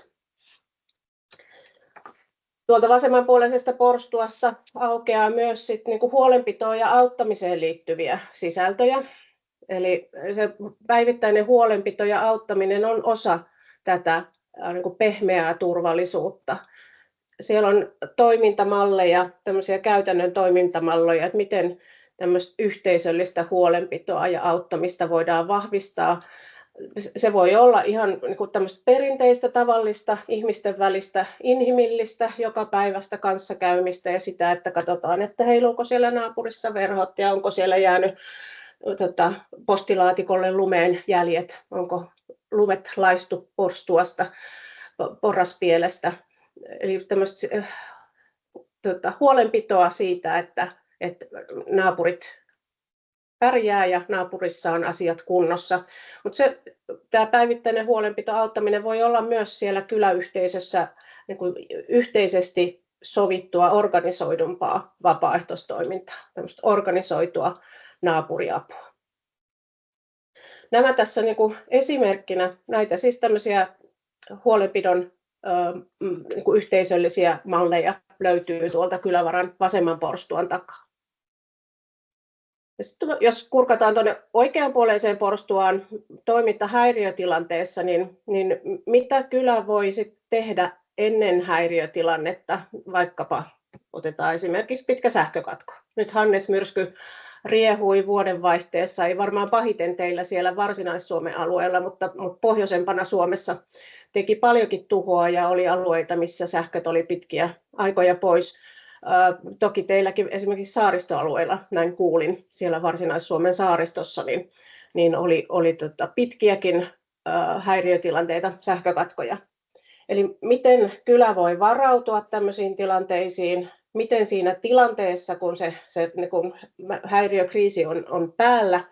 Tuolta vasemmanpuoleisesta porstuasta aukeaa myös niin kuin huolenpitoon ja auttamiseen liittyviä sisältöjä. Eli se päivittäinen huolenpito ja auttaminen on osa tätä niin kuin pehmeää turvallisuutta. Siellä on toimintamalleja, tämmöisiä käytännön toimintamalleja, että miten tämmöistä yhteisöllistä huolenpitoa ja auttamista voidaan vahvistaa. Se voi olla ihan niin kuin tämmöistä perinteistä, tavallista, ihmisten välistä, inhimillistä, jokapäiväistä kanssakäymistä ja sitä, että katsotaan, että heiluuko siellä naapurissa verhot ja onko siellä jäänyt postilaatikolle lumeen jäljet, onko lumet laistu porstuasta, porraspielestä. Eli tämmöistä huolenpitoa siitä, että naapurit pärjää ja naapurissa on asiat kunnossa. Mutta tämä päivittäinen huolenpito, auttaminen voi olla myös siellä kyläyhteisössä niin kuin yhteisesti sovittua, organisoidumpaa vapaaehtoistoimintaa, tämmöistä organisoitua naapuriapua. Nämä tässä niin kuin esimerkkinä, näitä siis tämmöisiä huolenpidon niin kuin yhteisöllisiä malleja löytyy tuolta kylävaran vasemman porstuan takaa. Ja sitten jos kurkataan tuonne oikeanpuoleiseen porstuaan toimintahäiriötilanteessa, niin mitä kylä voisi tehdä ennen häiriötilannetta, vaikkapa otetaan esimerkiksi pitkä sähkökatko. Nyt Hannes-myrsky riehui vuodenvaihteessa, ei varmaan pahiten teillä siellä Varsinais-Suomen alueella, mutta pohjoisempana Suomessa teki paljonkin tuhoa ja oli alueita, missä sähköt oli pitkiä aikoja pois. Toki teilläkin esimerkiksi saaristoalueilla, näin kuulin, siellä Varsinais-Suomen saaristossa, niin oli pitkiäkin häiriötilanteita, sähkökatkoja. Eli miten kylä voi varautua tämmöisiin tilanteisiin, miten siinä tilanteessa, kun kun häiriökriisi on päällä,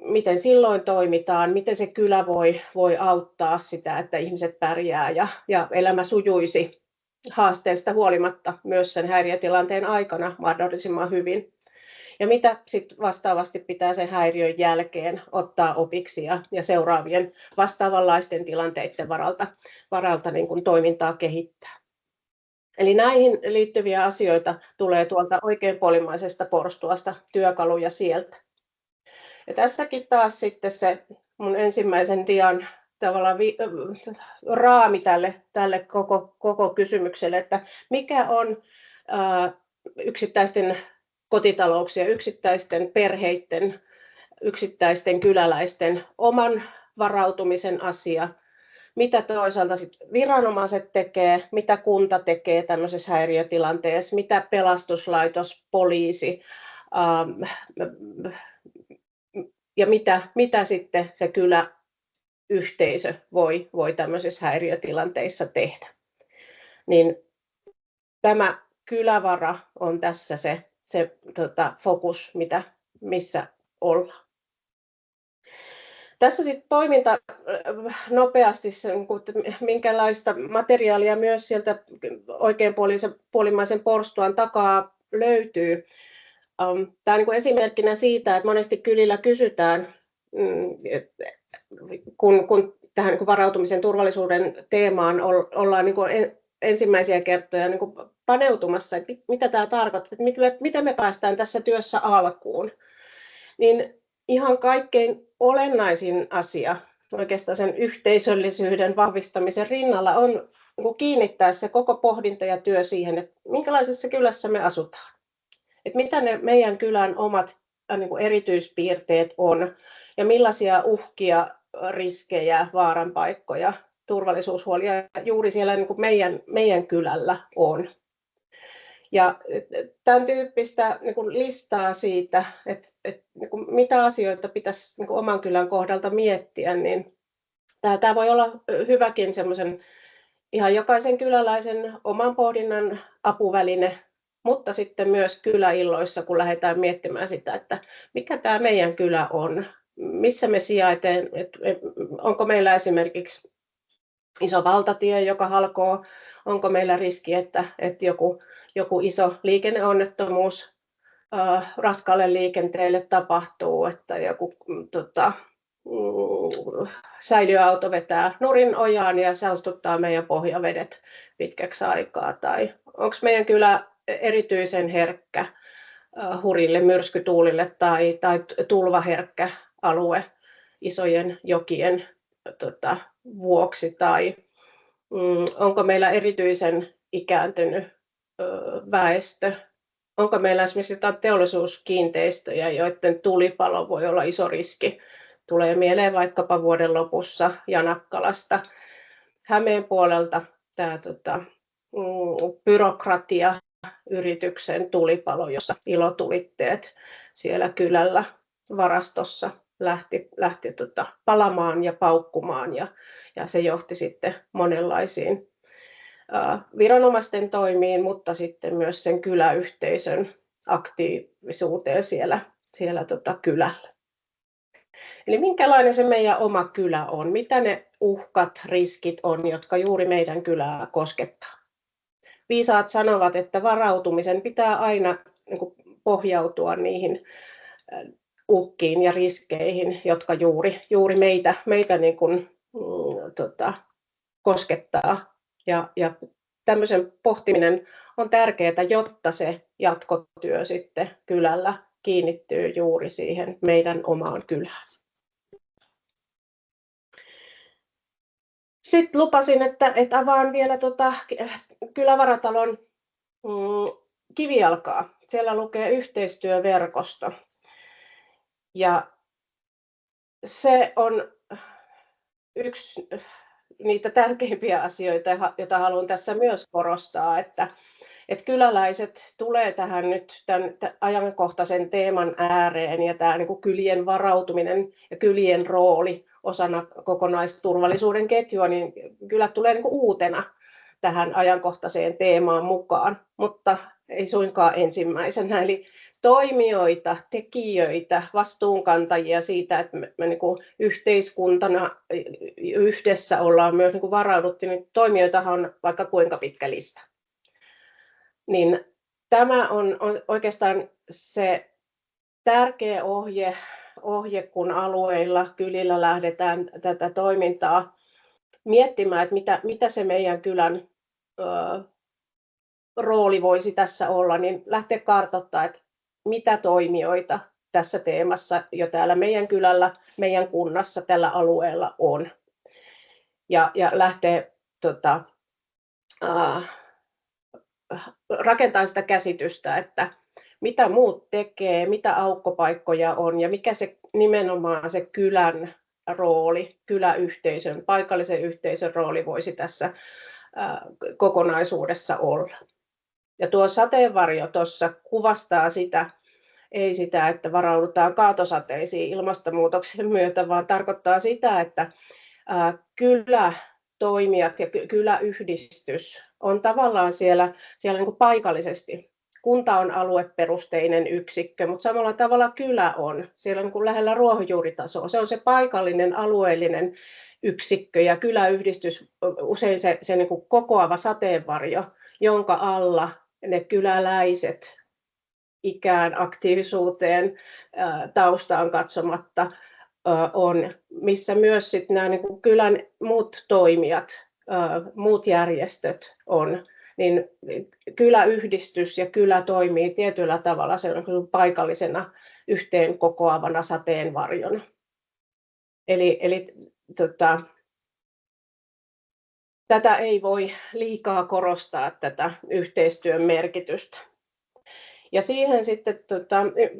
miten silloin toimitaan, miten se kylä voi auttaa sitä, että ihmiset pärjää ja elämä sujuisi haasteista huolimatta myös sen häiriötilanteen aikana mahdollisimman hyvin. Ja mitä sitten vastaavasti pitää sen häiriön jälkeen ottaa opiksi ja seuraavien vastaavanlaisten tilanteiden varalta niin kuin toimintaa kehittää. Eli näihin liittyviä asioita tulee tuolta oikeanpuolimmaisesta porstuasta, työkaluja sieltä. Ja tässäkin taas sitten se mun ensimmäisen dian tavallaan raami tälle koko kysymykselle, että mikä on yksittäisten kotitalouksien, yksittäisten perheiden, yksittäisten kyläläisten oman varautumisen asia, mitä toisaalta viranomaiset tekee, mitä kunta tekee tämmöisessä häiriötilanteessa, mitä pelastuslaitos, poliisi ja mitä sitten se kyläyhteisö voi tämmöisissä häiriötilanteissa tehdä. Niin tämä kylävara on tässä se fokus, missä ollaan. Tässä sitten poiminta nopeasti, minkälaista materiaalia myös sieltä oikeanpuolimmaisen porstuan takaa löytyy. Tämä on esimerkkinä siitä, että monesti kylillä kysytään, kun tähän varautumisen turvallisuuden teemaan ollaan ensimmäisiä kertoja paneutumassa, että mitä tämä tarkoittaa, että miten me päästään tässä työssä alkuun. Niin ihan kaikkein olennaisin asia oikeastaan sen yhteisöllisyyden vahvistamisen rinnalla on kiinnittää se koko pohdinta ja työ siihen, että minkälaisessa kylässä me asutaan. Että mitä ne meidän kylän omat erityispiirteet on ja millaisia uhkia, riskejä, vaaranpaikkoja, turvallisuushuolia juuri siellä meidän kylällä on. Ja tämän tyyppistä listaa siitä, että mitä asioita pitäisi oman kylän kohdalta miettiä, niin tämä voi olla hyväkin semmoisen ihan jokaisen kyläläisen oman pohdinnan apuväline, mutta sitten myös kyläilloissa, kun lähdetään miettimään sitä, että mikä tämä meidän kylä on, missä me sijaitsemme, onko meillä esimerkiksi iso valtatie, joka halkoo, onko meillä riski, että joku iso liikenneonnettomuus raskaalle liikenteelle tapahtuu, että joku säiliöauto vetää nurin ojaan ja saastuttaa meidän pohjavedet pitkäksi aikaa, tai onko meidän kylä erityisen herkkä hurille myrskytuulille tai tulvaherkkä alue isojen jokien vuoksi, tai onko meillä erityisen ikääntynyt väestö, onko meillä esimerkiksi jotain teollisuuskiinteistöjä, joiden tulipalo voi olla iso riski. Tulee mieleen vaikkapa vuoden lopussa Janakkalasta, Hämeen puolelta tämä byrokratiayrityksen tulipalo, jossa ilotulitteet siellä kylällä varastossa lähti palamaan ja paukkumaan, ja se johti sitten monenlaisiin viranomaisten toimiin, mutta sitten myös sen kyläyhteisön aktiivisuuteen siellä kylällä. Eli minkälainen se meidän oma kylä on, mitä ne uhkat, riskit on, jotka juuri meidän kylää koskettaa. Viisaat sanovat, että varautumisen pitää aina pohjautua niihin uhkiin ja riskeihin, jotka juuri meitä koskettaa. Ja tämmöisen pohtiminen on tärkeää, jotta se jatkotyö sitten kylällä kiinnittyy juuri siihen meidän omaan kylään. Sitten lupasin, että avaan vielä kylävaratalon kivijalkaa. Siellä lukee yhteistyöverkosto. Ja se on yksi niitä tärkeimpiä asioita, joita haluan tässä myös korostaa, että kyläläiset tulee tähän nyt tämän ajankohtaisen teeman ääreen ja tämä niin kuin kylien varautuminen ja kylien rooli osana kokonaisturvallisuuden ketjua, niin kylät tulee niin kuin uutena tähän ajankohtaiseen teemaan mukaan, mutta ei suinkaan ensimmäisenä. Eli toimijoita, tekijöitä, vastuunkantajia siitä, että me niin kuin yhteiskuntana yhdessä ollaan myös niin kuin varauduttu, niin toimijoitahan on vaikka kuinka pitkä lista. Niin tämä on oikeastaan se tärkeä ohje, kun alueilla, kylillä lähdetään tätä toimintaa miettimään, että mitä se meidän kylän rooli voisi tässä olla, niin lähteä kartoittamaan, että mitä toimijoita tässä teemassa jo täällä meidän kylällä, meidän kunnassa, tällä alueella on. Ja lähteä rakentamaan sitä käsitystä, että mitä muut tekee, mitä aukkopaikkoja on ja mikä se nimenomaan se kylän rooli, kyläyhteisön, paikallisen yhteisön rooli voisi tässä kokonaisuudessa olla. Ja tuo sateenvarjo tuossa kuvastaa ei sitä, että varaudutaan kaatosateisiin ilmastonmuutoksen myötä, vaan tarkoittaa sitä, että kylätoimijat ja kyläyhdistys on tavallaan siellä niin kuin paikallisesti. Kunta on alueperusteinen yksikkö, mutta samalla tavalla kylä on siellä niin kuin lähellä ruohonjuuritasoa. Se on se paikallinen alueellinen yksikkö ja kyläyhdistys usein se niin kuin kokoava sateenvarjo, jonka alla ne kyläläiset ikään, aktiivisuuteen, taustaan katsomatta on, missä myös sit nämä niin kuin kylän muut toimijat, muut järjestöt on, niin kyläyhdistys ja kylä toimii tietyllä tavalla sellaisena paikallisena yhteen kokoavana sateenvarjona. Eli tätä ei voi liikaa korostaa, tätä yhteistyön merkitystä. Ja siihen sitten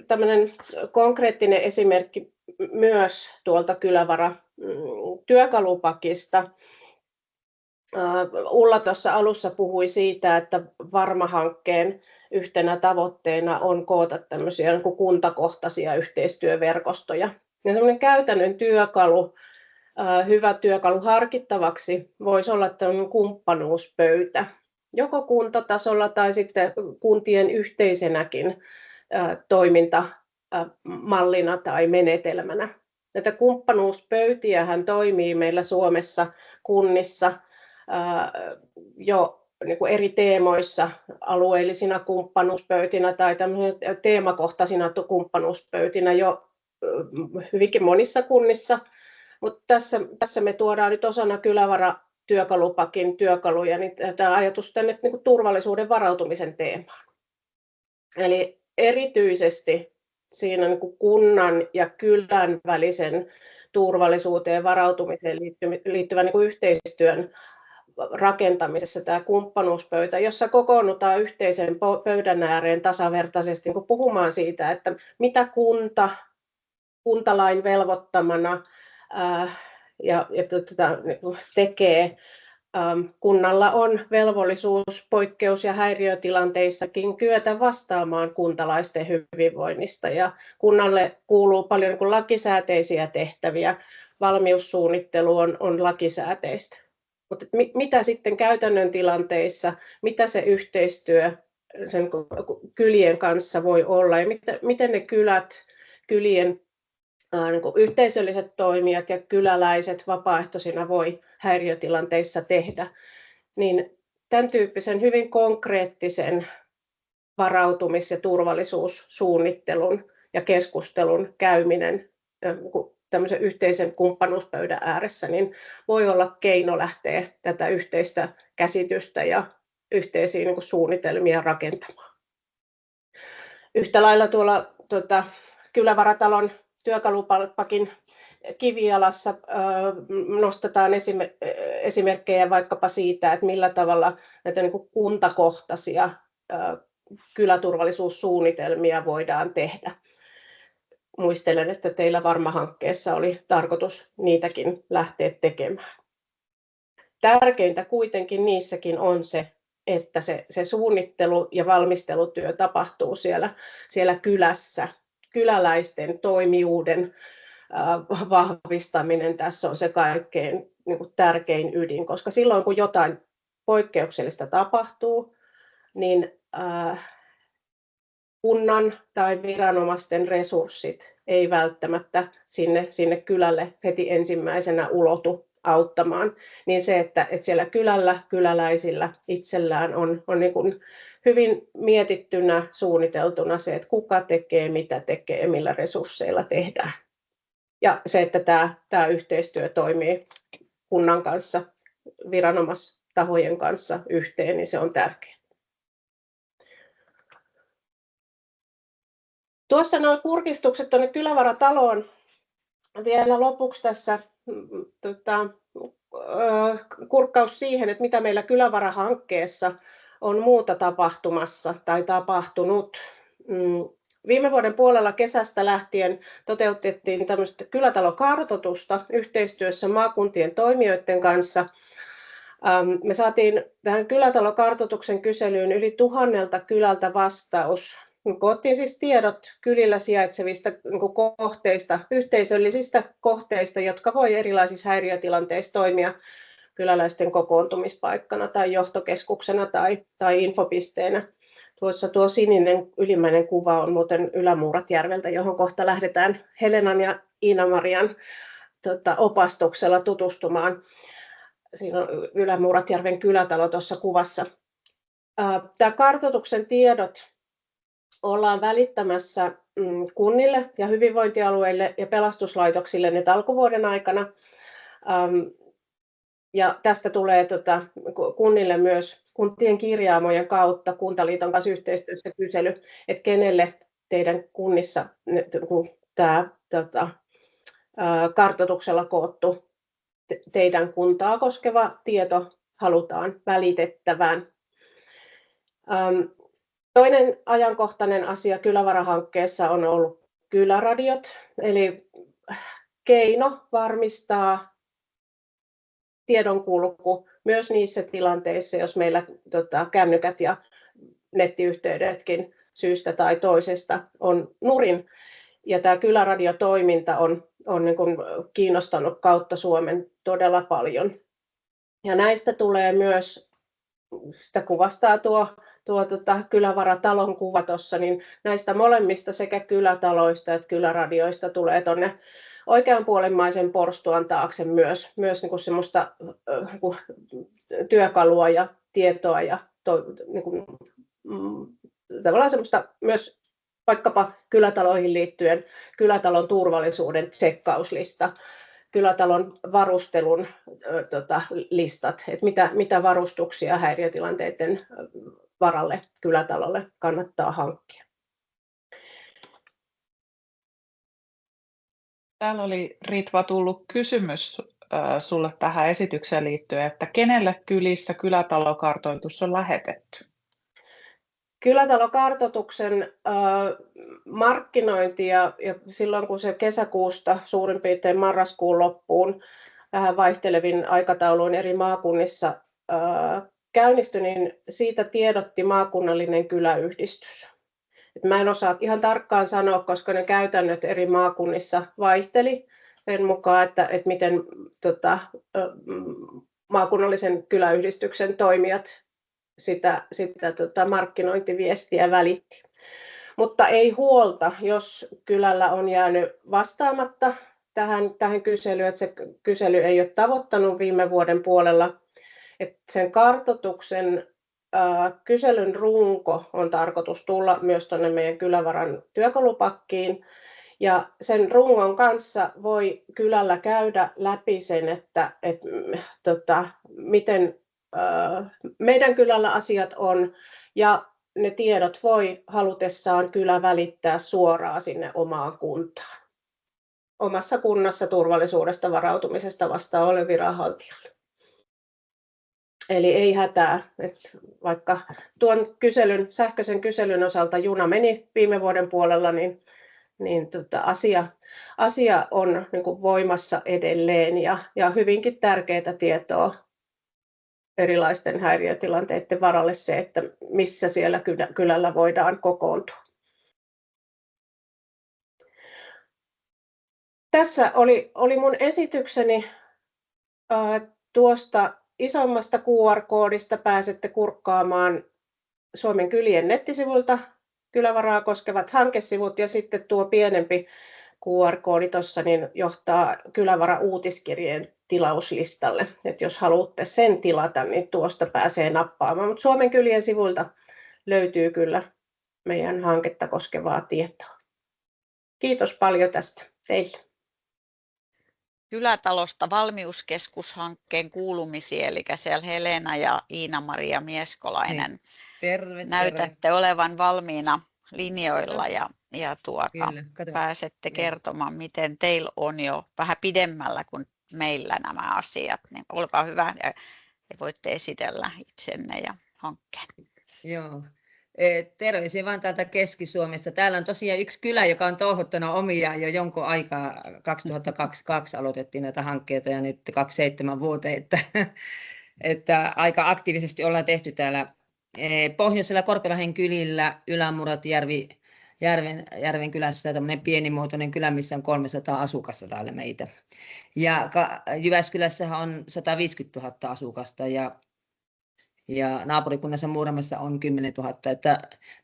tämmöinen konkreettinen esimerkki myös tuolta Kylävara-työkalupakista. Ulla tuossa alussa puhui siitä, että Varma-hankkeen yhtenä tavoitteena on koota tämmöisiä niin kuin kuntakohtaisia yhteistyöverkostoja. Ja semmoinen käytännön työkalu, hyvä työkalu harkittavaksi voisi olla tämmöinen kumppanuuspöytä, joko kuntatasolla tai sitten kuntien yhteisenäkin toimintamallina tai menetelmänä. Näitä kumppanuuspöytiähän toimii meillä Suomessa kunnissa jo niin kuin eri teemoissa alueellisina kumppanuuspöytinä tai teemakohtaisina kumppanuuspöytinä jo hyvinkin monissa kunnissa. Mutta tässä me tuodaan nyt osana Kylävara-työkalupakin työkaluja niin tämä ajatus tänne niin kuin turvallisuuden varautumisen teemaan. Eli erityisesti siinä niin kuin kunnan ja kylän välisen turvallisuuteen ja varautumiseen liittyvän niin kuin yhteistyön rakentamisessa tämä kumppanuuspöytä, jossa kokoonnutaan yhteisen pöydän ääreen tasavertaisesti niin puhumaan siitä, että mitä kuntalain velvoittamana tekee. Kunnalla on velvollisuus poikkeus- ja häiriötilanteissakin kyetä vastaamaan kuntalaisten hyvinvoinnista ja kunnalle kuuluu paljon niin kuin lakisääteisiä tehtäviä. Valmiussuunnittelu on lakisääteistä. Mutta mitä sitten käytännön tilanteissa, mitä se yhteistyö sen kylien kanssa voi olla ja miten ne kylien niin kuin yhteisölliset toimijat ja kyläläiset vapaaehtoisina voi häiriötilanteissa tehdä, niin tämän tyyppisen hyvin konkreettisen varautumis- ja turvallisuussuunnittelun ja keskustelun käyminen tämmöisen yhteisen kumppanuuspöydän ääressä, niin voi olla keino lähteä tätä yhteistä käsitystä ja yhteisiä niin kuin suunnitelmia rakentamaan. Yhtä lailla tuolla Kylävaratalon työkalupakin kivijalassa nostetaan esimerkkejä vaikkapa siitä, että millä tavalla näitä niin kuin kuntakohtaisia kyläturvallisuussuunnitelmia voidaan tehdä. Muistelen, että teillä Varma-hankkeessa oli tarkoitus niitäkin lähteä tekemään. tärkeintä kuitenkin niissäkin on se, että se suunnittelu ja valmistelutyö tapahtuu siellä kylässä. Kyläläisten toimijuuden vahvistaminen tässä on se kaikkein niin kuin tärkein ydin, koska silloin kun jotain poikkeuksellista tapahtuu, niin kunnan tai viranomaisten resurssit ei välttämättä sinne kylälle heti ensimmäisenä ulotu auttamaan. Niin se, että siellä kylällä, kyläläisillä itsellään on niin kuin hyvin mietittynä, suunniteltuna se, että kuka tekee, mitä tekee, millä resursseilla tehdään. Ja se, että tämä yhteistyö toimii kunnan kanssa, viranomaistahojen kanssa yhteen, niin se on tärkeää. Tuossa nuo kurkistukset tuonne Kylävarataloon. Vielä lopuksi tässä kurkkaus siihen, että mitä meillä Kylävara-hankkeessa on muuta tapahtumassa tai tapahtunut. Viime vuoden puolella kesästä lähtien toteutettiin tämmöistä kylätalokartoitusta yhteistyössä maakuntien toimijoiden kanssa. Me saatiin tähän kylätalokartoituksen kyselyyn yli 1000 kylältä vastaus. Koottiin siis tiedot kylillä sijaitsevista kohteista, yhteisöllisistä kohteista, jotka voi erilaisissa häiriötilanteissa toimia kyläläisten kokoontumispaikkana tai johtokeskuksena tai infopisteenä. Tuossa tuo sininen ylimmäinen kuva on muuten Ylämuuratjärveltä, johon kohta lähdetään Helenan ja Iina-Marian opastuksella tutustumaan. Siinä on Ylämuuratjärven kylätalo tuossa kuvassa. Tämä kartoituksen tiedot ollaan välittämässä kunnille ja hyvinvointialueille ja pelastuslaitoksille nyt alkuvuoden aikana. Ja tästä tulee kunnille myös kuntien kirjaamojen kautta Kuntaliiton kanssa yhteistyössä kysely, että kenelle teidän kunnissa tämä kartoituksella koottu teidän kuntaa koskeva tieto halutaan välitettävän. Toinen ajankohtainen asia Kylävara-hankkeessa on ollut kyläradiot, eli keino varmistaa tiedonkulku myös niissä tilanteissa, jos meillä kännykät ja nettiyhteydetkin syystä tai toisesta on nurin. Ja tämä kyläradiotoiminta on niin kuin kiinnostanut kautta Suomen todella paljon. Ja näistä tulee myös, sitä kuvastaa tuo Kylävaratalon kuva tuossa, niin näistä molemmista sekä kylätaloista että kyläradioista tulee tuonne oikeanpuolimmaisen porstuan taakse myös niin kuin semmoista työkalua ja tietoa ja niin kuin, tavallaan semmoista myös vaikkapa kylätaloihin liittyen kylätalon turvallisuuden tsekkauslista, kylätalon varustelun listat, että mitä varustuksia häiriötilanteiden varalle kylätalolle kannattaa hankkia. Täällä oli Ritva tullut kysymys sulle tähän esitykseen liittyen, että kenelle kylissä kylätalokartoitus on lähetetty? Kylätalokartoituksen markkinointi ja silloin kun se kesäkuusta suurin piirtein marraskuun loppuun vähän vaihtelevin aikatauluin eri maakunnissa käynnistyi, niin siitä tiedotti maakunnallinen kyläyhdistys. Mä en osaa ihan tarkkaan sanoa, koska ne käytännöt eri maakunnissa vaihteli sen mukaan, että miten maakunnallisen kyläyhdistyksen toimijat sitä markkinointiviestiä välitti. Mutta ei huolta, jos kylällä on jäänyt vastaamatta tähän kyselyyn, että se kysely ei ole tavoittanut viime vuoden puolella. Että sen kartoituksen kyselyn runko on tarkoitus tulla myös tuonne meidän Kylävaran työkalupakkiin. Ja sen rungon kanssa voi kylällä käydä läpi sen, että miten meidän kylällä asiat on, ja ne tiedot voi halutessaan kylä välittää suoraan sinne omaan kuntaan. Omassa kunnassa turvallisuudesta varautumisesta vastaavalle viranhaltijalle. Eli ei hätää, että vaikka tuon sähköisen kyselyn osalta juna meni viime vuoden puolella, niin asia on niin kuin voimassa edelleen ja hyvinkin tärkeää tietoa erilaisten häiriötilanteiden varalle se, että missä siellä kylällä voidaan kokoontua. Tässä oli mun esitykseni. Tuosta isommasta QR-koodista pääsette kurkkaamaan Suomen kylien nettisivuilta kylävaraa koskevat hankesivut, ja sitten tuo pienempi QR-koodi tuossa niin johtaa Kylävara-uutiskirjeen tilauslistalle. Et jos haluatte sen tilata, niin tuosta pääsee nappaamaan. Mutta Suomen kylien sivuilta löytyy kyllä meidän hanketta koskevaa tietoa. Kiitos paljon tästä teille. Kylätalosta valmiuskeskushankkeen kuulumisia, eli siellä Helena ja Iina-Maria Mieskolainen. Terve, Näytätte olevan valmiina linjoilla ja Kyllä, kato. pääsette kertomaan, miten teillä on jo vähän pidemmällä kuin meillä nämä asiat. Niin olkaa hyvä ja voitte esitellä itsenne ja hankkeen. Joo. Terveisiä vaan täältä Keski-Suomesta. Täällä on tosiaan yksi kylä, joka on touhuttanut omia jo jonkun aikaa. 2022 aloitettiin näitä hankkeita ja nyt 27 vuoteen, että aika aktiivisesti ollaan tehty täällä pohjoisella Korpelahden kylillä, Järven kylässä, tämmöinen pienimuotoinen kylä, missä on 300 asukasta täällä meitä. Ja Jyväskylässä on 150 000 asukasta ja naapurikunnassa Muuramassa on 10 000, että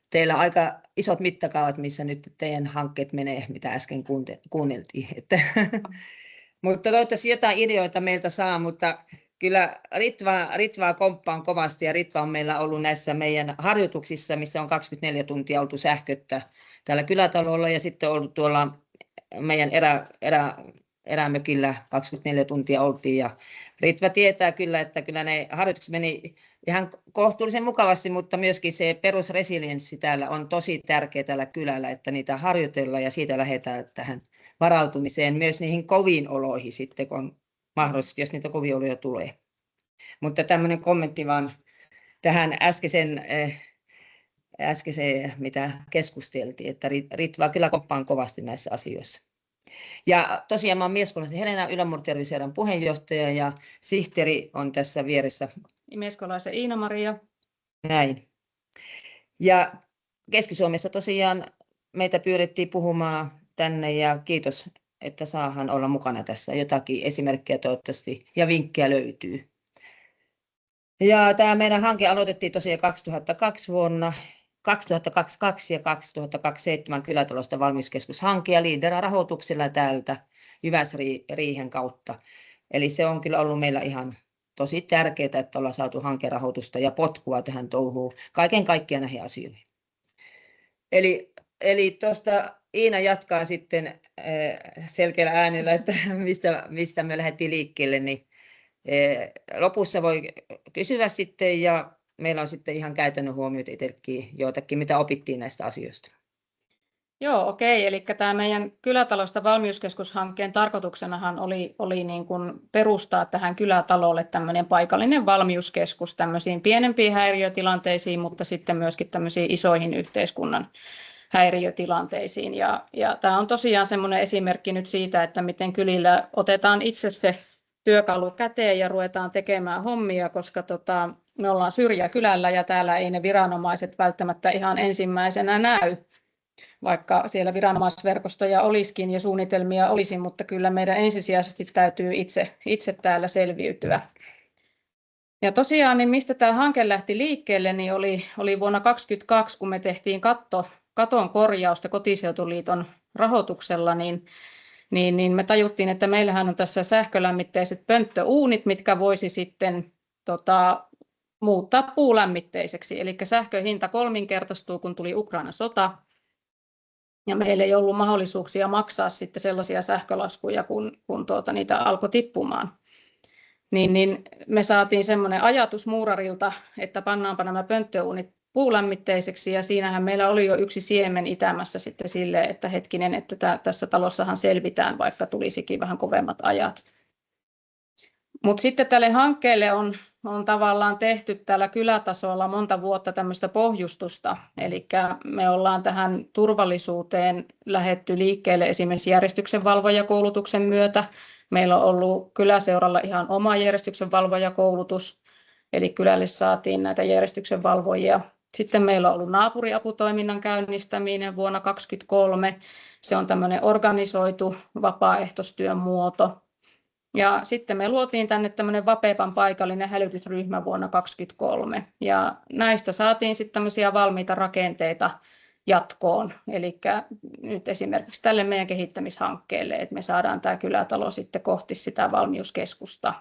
teillä on aika isot mittakaavat, missä nyt teidän hankkeet menee, mitä äsken kuunneltiin. Mutta toivottavasti jotain ideoita meiltä saa, mutta kyllä Ritvaa komppaan kovasti, ja Ritva on meillä ollut näissä meidän harjoituksissa, missä on 24 tuntia oltu sähköttä täällä kylätalolla, ja sitten ollut tuolla meidän erämökillä 24 tuntia oltiin, ja Ritva tietää kyllä, että kyllä ne harjoitukset meni ihan kohtuullisen mukavasti, mutta myöskin se perusresilienssi täällä on tosi tärkeä tällä kylällä, että niitä harjoitellaan ja siitä lähdetään tähän varautumiseen myös niihin koviin oloihin sitten, kun on mahdollisesti, jos niitä kovia oloja tulee. Mutta tämmöinen kommentti vaan tähän äskeiseen, mitä keskusteltiin, että Ritva kyllä komppaan kovasti näissä asioissa. Ja tosiaan mä olen Mieskolaisen Helena, Ylämurtervyseuran puheenjohtaja, ja sihteeri on tässä vieressä. Mieskolaisen Iina-Maria. Näin. Ja Keski-Suomessa tosiaan meitä pyydettiin puhumaan tänne, ja kiitos, että saahan olla mukana tässä. Jotakin esimerkkejä toivottavasti ja vinkkejä löytyy. Ja tämä meidän hanke aloitettiin tosiaan 2002 vuonna. 2022 ja 2027 Kylätalosta valmiuskeskushanke ja Leader-rahoituksella täältä Jyväsriihen kautta. Eli se on kyllä ollut meillä ihan tosi tärkeää, että ollaan saatu hankerahoitusta ja potkua tähän touhuun kaiken kaikkiaan näihin asioihin. Eli tuosta Iina jatkaa sitten selkeällä äänellä, että mistä me lähdettiin liikkeelle, niin lopussa voi kysyä sitten, ja meillä on sitten ihan käytännön huomioita itsekin joitakin, mitä opittiin näistä asioista. Joo, okei. Eli tämä meidän Kylätalosta valmiuskeskushankkeen tarkoituksenahan oli niin kuin perustaa tähän kylätalolle tämmöinen paikallinen valmiuskeskus tämmöisiin pienempiin häiriötilanteisiin, mutta sitten myöskin tämmöisiin isoihin yhteiskunnan häiriötilanteisiin. Ja tämä on tosiaan semmoinen esimerkki nyt siitä, että miten kylillä otetaan itse se työkalu käteen ja ruvetaan tekemään hommia, koska me ollaan syrjäkylällä ja täällä ei ne viranomaiset välttämättä ihan ensimmäisenä näy, vaikka siellä viranomaisverkostoja olisikin ja suunnitelmia olisi, mutta kyllä meidän ensisijaisesti täytyy itse täällä selviytyä. Ja tosiaan, niin mistä tämä hanke lähti liikkeelle, niin oli vuonna 2022, kun me tehtiin katon korjausta Kotiseutuliiton rahoituksella, niin me tajuttiin, että meillähän on tässä sähkölämmitteiset pönttöuunit, mitkä voisi sitten muuttaa puulämmitteiseksi. Eli sähkön hinta kolminkertaistuu, kun tuli Ukrainan sota. Ja meillä ei ollut mahdollisuuksia maksaa sitten sellaisia sähkölaskuja, kun niitä alkoi tippumaan. Niin me saatiin semmoinen ajatus muurarilta, että pannaanpa nämä pönttöuunit puulämmitteiseksi, ja siinähän meillä oli jo yksi siemen itämässä sitten sille, että hetkinen, että tässä talossahan selvitään, vaikka tulisikin vähän kovemmat ajat. Mutta sitten tälle hankkeelle on tavallaan tehty tällä kylätasolla monta vuotta tämmöistä pohjustusta, eli me ollaan tähän turvallisuuteen lähdetty liikkeelle esimerkiksi järjestyksenvalvojakoulutuksen myötä. Meillä on ollut kyläseuralla ihan oma järjestyksenvalvojakoulutus, eli kylälle saatiin näitä järjestyksenvalvojia. Sitten meillä on ollut naapuriaputoiminnan käynnistäminen vuonna 2023. Se on tämmöinen organisoitu vapaaehtoistyön muoto. Ja sitten me luotiin tänne tämmöinen Vapepan paikallinen hälytysryhmä vuonna 2023. Ja näistä saatiin sitten tämmöisiä valmiita rakenteita jatkoon. Eli nyt esimerkiksi tälle meidän kehittämishankkeelle, että me saadaan tämä kylätalo sitten kohti sitä valmiuskeskusta.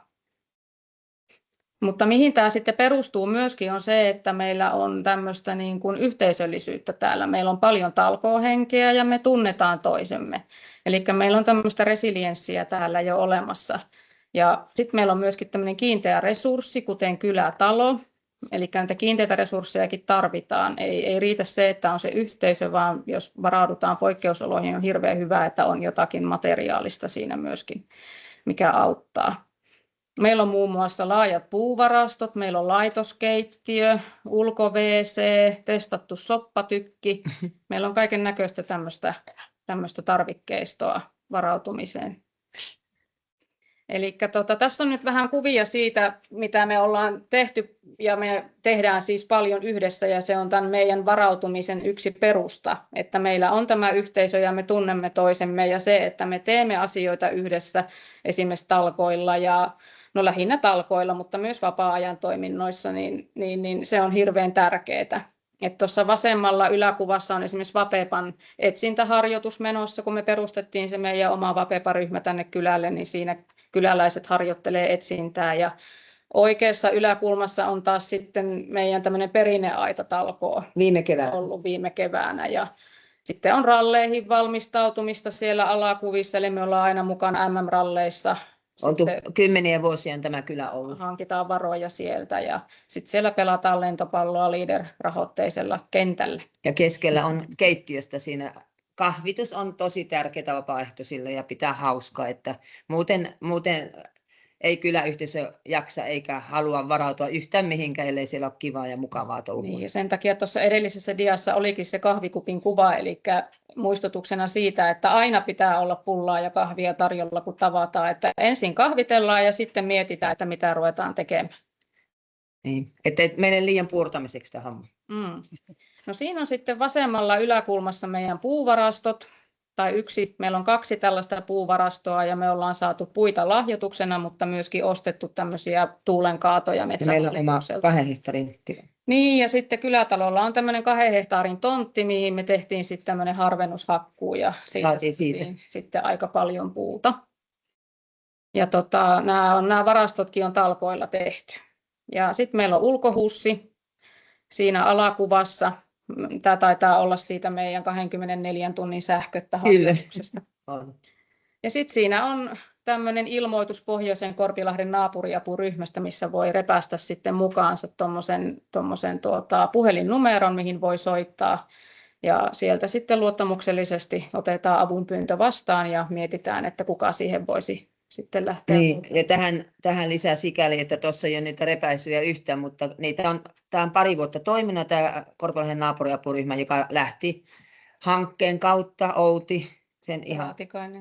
Mutta mihin tämä sitten perustuu myöskin on se, että meillä on tämmöistä niin kuin yhteisöllisyyttä täällä. Meillä on paljon talkoohenkeä ja me tunnetaan toisemme. Eli meillä on tämmöistä resilienssiä täällä jo olemassa. Ja sitten meillä on myöskin tämmöinen kiinteä resurssi, kuten kylätalo. Eli näitä kiinteitä resurssejakin tarvitaan. Ei riitä se, että on se yhteisö, vaan jos varaudutaan poikkeusoloihin, on hirveän hyvä, että on jotakin materiaalista siinä myöskin, mikä auttaa. Meillä on muun muassa laajat puuvarastot, meillä on laitoskeittiö, ulko-WC, testattu soppatykki. Meillä on kaiken näköistä tämmöistä tarvikkeistoa varautumiseen. Eli tässä on nyt vähän kuvia siitä, mitä me ollaan tehty, ja me tehdään siis paljon yhdessä, ja se on tämän meidän varautumisen yksi perusta, että meillä on tämä yhteisö ja me tunnemme toisemme, ja se, että me teemme asioita yhdessä esimerkiksi talkoilla, ja no lähinnä talkoilla, mutta myös vapaa-ajan toiminnoissa, niin se on hirveän tärkeää. Tuossa vasemmalla yläkuvassa on esimerkiksi Vapepan etsintäharjoitus menossa, kun me perustettiin se meidän oma Vapepa-ryhmä tänne kylälle, niin siinä kyläläiset harjoittelee etsintää. Oikeassa yläkulmassa on taas sitten meidän tämmöinen perinneaitatalkoo ollut viime keväänä. Ja sitten on ralleihin valmistautumista siellä alakuvissa, eli me ollaan aina mukana MM-ralleissa. On kymmeniä vuosia on tämä kylä ollut. Hankitaan varoja sieltä ja sitten siellä pelataan lentopalloa Leader-rahoitteisella kentällä. Ja keskellä on keittiöstä siinä. Kahvitus on tosi tärkeää vapaaehtoisille ja pitää hauskaa, että muuten ei kyläyhteisö jaksa eikä halua varautua yhtään mihinkään, ellei siellä ole kivaa ja mukavaa touhua. Niin, ja sen takia tuossa edellisessä diassa olikin se kahvikupin kuva, eli muistutuksena siitä, että aina pitää olla pullaa ja kahvia tarjolla, kun tavataan. Että ensin kahvitellaan ja sitten mietitään, että mitä ruvetaan tekemään. Niin, ettei mene liian puurtamiseksi tämä homma. No siinä on sitten vasemmalla yläkulmassa meidän puuvarastot. Meillä on 2 tällaista puuvarastoa ja me ollaan saatu puita lahjoituksena, mutta myöskin ostettu tämmöisiä tuulenkaatoja metsähallitukselta. Meillä on oma 2 hehtaarin tila. Niin, ja sitten kylätalolla on tämmöinen 2 hehtaarin tontti, mihin me tehtiin sitten tämmöinen harvennushakkuu ja siitä sitten aika paljon puuta. Ja nämä varastotkin on talkoilla tehty. Ja sitten meillä on ulkohussi siinä alakuvassa. Tämä taitaa olla siitä meidän 24 tunnin sähköttä harjoituksesta. Ja sitten siinä on tämmöinen ilmoitus Pohjoisen Korpilahden naapuriapuryhmästä, missä voi repästä sitten mukaansa tuommoisen puhelinnumeron, mihin voi soittaa. Ja sieltä sitten luottamuksellisesti otetaan avunpyyntö vastaan ja mietitään, että kuka siihen voisi sitten lähteä. Niin, ja tähän lisää sikäli, että tuossa ei ole niitä repäisyjä yhtään, mutta tämä on pari vuotta toiminut tämä Korpilahden naapuriapuryhmä, joka lähti hankkeen kautta, Outi, sen ihan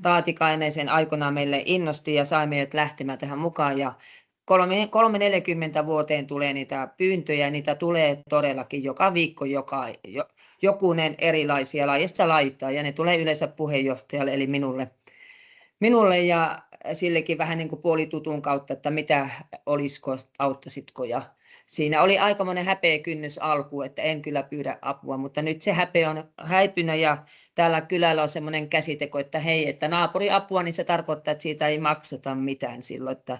Raatikainen sen aikoinaan meille innosti ja sai meidät lähtemään tähän mukaan. Ja 3-40 vuoteen tulee niitä pyyntöjä, niitä tulee todellakin joka viikko jokunen erilaisia laajasta laittaa, ja ne tulee yleensä puheenjohtajalle eli minulle ja sillekin vähän niin kuin puolitutun kautta, että mitä olisiko, auttaisitko. Ja siinä oli aikamoinen häpeä kynnys alku, että en kyllä pyydä apua, mutta nyt se häpeä on häipynyt ja täällä kylällä on semmoinen käsiteko, että hei, että naapuriapua, niin se tarkoittaa, että siitä ei makseta mitään silloin, että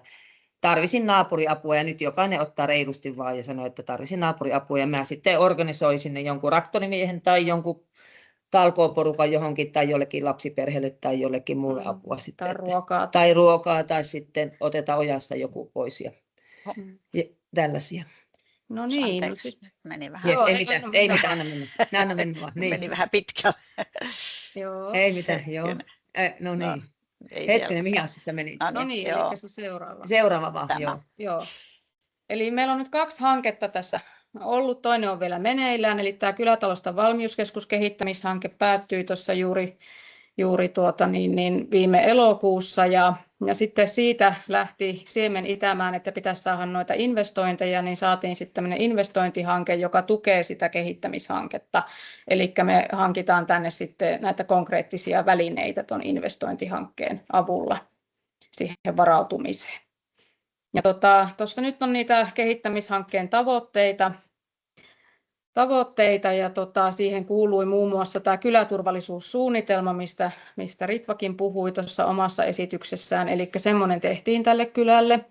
tarvisin naapuriapua ja nyt jokainen ottaa reilusti vaan ja sanoo, että tarvisin naapuriapua ja mä sitten organisoin sinne jonkun traktorimiehen tai jonkun talkooporukan johonkin tai jollekin lapsiperheelle tai jollekin muulle apua sitten. Tai ruokaa tai sitten otetaan ojasta joku pois ja tällaisia. No niin. Anteeksi, meni vähän. Yes, ei mitään, anna mennä vaan. Niin. Meni vähän pitkälle. Joo. Ei mitään, joo. No niin. Hetkinen, mihin asiassa meni? No niin, eli se seuraava. Seuraava vaan, joo. Eli meillä on nyt 2 hanketta tässä ollut, toinen on vielä meneillään, eli tämä Kylätalosta valmiuskeskus kehittämishanke päättyi tuossa juuri juuri viime elokuussa ja sitten siitä lähti siemen itämään, että pitäisi saada noita investointeja, niin saatiin sitten tämmöinen investointihanke, joka tukee sitä kehittämishanketta. Eli me hankitaan tänne sitten näitä konkreettisia välineitä tuon investointihankkeen avulla siihen varautumiseen. Ja tuossa nyt on niitä kehittämishankkeen tavoitteita ja siihen kuului muun muassa tämä kyläturvallisuussuunnitelma, mistä Ritvakin puhui tuossa omassa esityksessään, eli semmoinen tehtiin tälle kylälle.